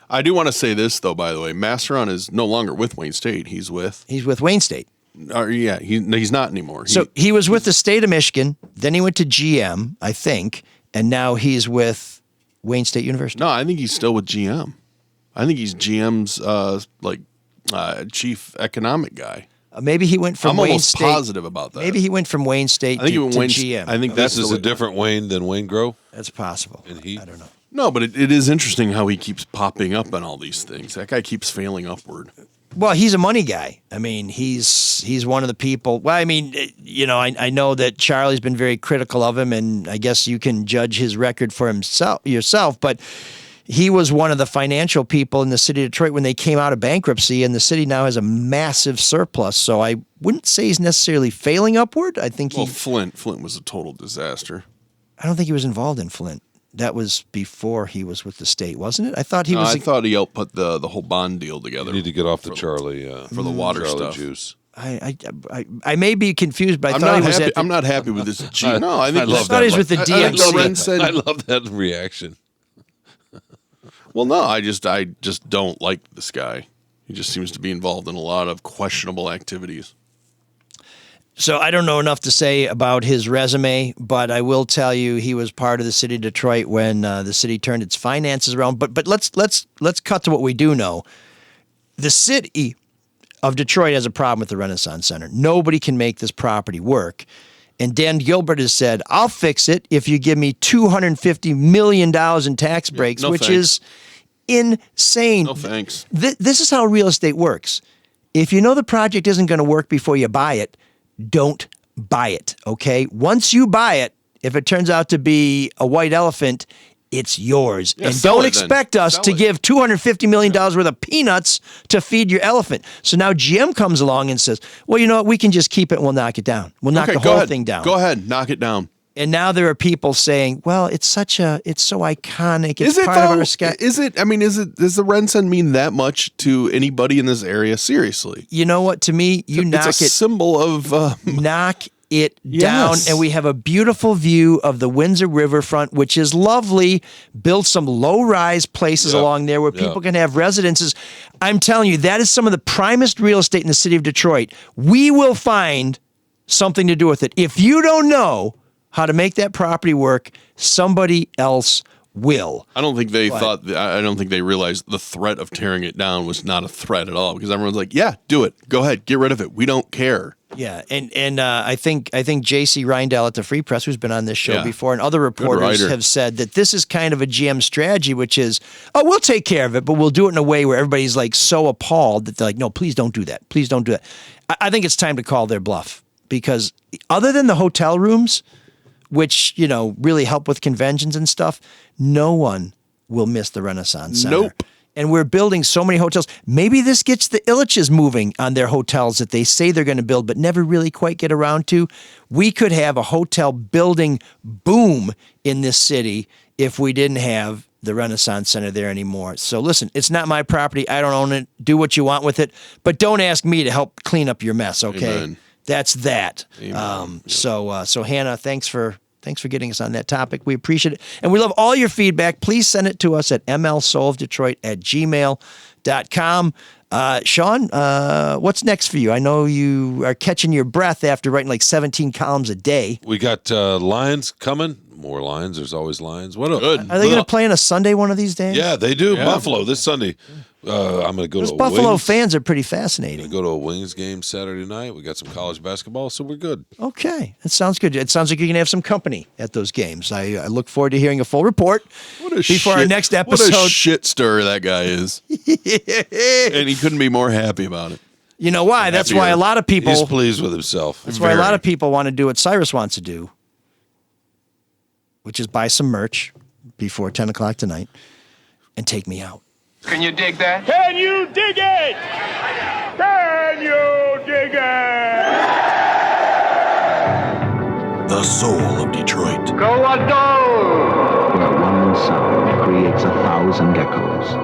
Speaker 2: I do want to say this, though, by the way. Masseron is no longer with Wayne State. He's with
Speaker 3: Wayne State.
Speaker 2: He's not anymore.
Speaker 3: So he was with the state of Michigan. Then he went to GM, I think. And now he's with Wayne State University.
Speaker 2: No, I think he's still with GM. I think he's GM's chief economic guy.
Speaker 3: Maybe he went from Wayne State.
Speaker 2: I'm almost positive about that.
Speaker 3: Maybe he went from Wayne State to GM.
Speaker 2: I think
Speaker 7: this is a different Wayne than Wayne Grove.
Speaker 3: That's possible.
Speaker 7: I
Speaker 3: don't know.
Speaker 2: No, but it is interesting how he keeps popping up on all these things. That guy keeps failing upward.
Speaker 3: Well, he's a money guy. I mean, he's one of the people. Well, I mean, I know that Charlie's been very critical of him, and I guess you can judge his record for yourself. But he was one of the financial people in the city of Detroit when they came out of bankruptcy, and the city now has a massive surplus. So I wouldn't say he's necessarily failing upward. I think
Speaker 2: Flint was a total disaster.
Speaker 3: I don't think he was involved in Flint. That was before he was with the state, wasn't it? I thought he
Speaker 2: output the whole bond deal together.
Speaker 7: You need to get off the Charlie
Speaker 2: for the water
Speaker 7: Charlie
Speaker 2: stuff.
Speaker 7: Juice.
Speaker 3: I may be confused, but
Speaker 2: I'm not happy with this. I
Speaker 3: thought he was with the DMC.
Speaker 7: I love that reaction.
Speaker 2: Well, no, I just don't like this guy. He just seems to be involved in a lot of questionable activities.
Speaker 3: So I don't know enough to say about his resume, but I will tell you he was part of the city of Detroit when the city turned its finances around. But let's cut to what we do know. The city of Detroit has a problem with the Renaissance Center. Nobody can make this property work. And Dan Gilbert has said, I'll fix it if you give me $250 million in tax breaks, which is insane.
Speaker 2: No thanks.
Speaker 3: This is how real estate works. If you know the project isn't going to work before you buy it, don't buy it, okay? Once you buy it, if it turns out to be a white elephant, it's yours.
Speaker 2: Yeah,
Speaker 3: and don't expect us to give $250 million worth of peanuts to feed your elephant. So now GM comes along and says, well, you know what? We can just keep it and we'll knock it down. We'll knock the whole thing down.
Speaker 2: Go ahead. Knock it down.
Speaker 3: And now there are people saying, well, it's so iconic. It's part of our sketch.
Speaker 2: Does the Rensen mean that much to anybody in this area? Seriously.
Speaker 3: You know what? To me,
Speaker 2: it's a symbol of
Speaker 3: knock it down, and we have a beautiful view of the Windsor Riverfront, which is lovely. Build some low-rise places along there where people can have residences. I'm telling you, that is some of the primest real estate in the city of Detroit. We will find something to do with it. If you don't know how to make that property work, somebody else will.
Speaker 2: I don't think they I don't think they realized the threat of tearing it down was not a threat at all, because everyone's like, yeah, do it. Go ahead. Get rid of it. We don't care.
Speaker 3: Yeah, and I think J.C. Reindell at the Free Press, who's been on this show before, and other reporters have said that this is kind of a GM strategy, which is, we'll take care of it, but we'll do it in a way where everybody's like so appalled that they're like, no, please don't do that. Please don't do that. I think it's time to call their bluff, because other than the hotel rooms, which, really help with conventions and stuff, no one will miss the Renaissance Center.
Speaker 2: Nope.
Speaker 3: And we're building so many hotels. Maybe this gets the Illiches moving on their hotels that they say they're going to build but never really quite get around to. We could have a hotel building boom in this city if we didn't have the Renaissance Center there anymore. So listen, it's not my property. I don't own it. Do what you want with it. But don't ask me to help clean up your mess, okay?
Speaker 2: Amen.
Speaker 3: that's that. So Hannah, thanks for getting us on that topic. We appreciate it. And we love all your feedback. Please send it to us at mlsoulofdetroit@gmail.com. Shawn, what's next for you? I know you are catching your breath after writing like 17 columns a day.
Speaker 7: We got Lions coming. More Lions. There's always Lions. What
Speaker 3: Are they going to play on a Sunday one of these days?
Speaker 7: Yeah, they do. Yeah. Buffalo this Sunday. I'm going to go to a
Speaker 3: Buffalo
Speaker 7: Wings.
Speaker 3: fans are pretty fascinating.
Speaker 7: I'm going to go to a Wings game Saturday night. We got some college basketball, so we're good.
Speaker 3: Okay. That sounds good. It sounds like you're going to have some company at those games. I look forward to hearing a full report before our next episode.
Speaker 2: What a shit stir that guy is. And he couldn't be more happy about it.
Speaker 3: You know why? That's why a lot of people...
Speaker 7: He's pleased with himself.
Speaker 3: That's why a lot of people want to do what Cyrus wants to do, which is buy some merch before 10 o'clock tonight and take me out.
Speaker 16: Can you dig that?
Speaker 17: Can you dig it? Can you dig it?
Speaker 6: The soul of Detroit.
Speaker 17: Go a dog!
Speaker 1: Where one sound creates 1,000 echoes.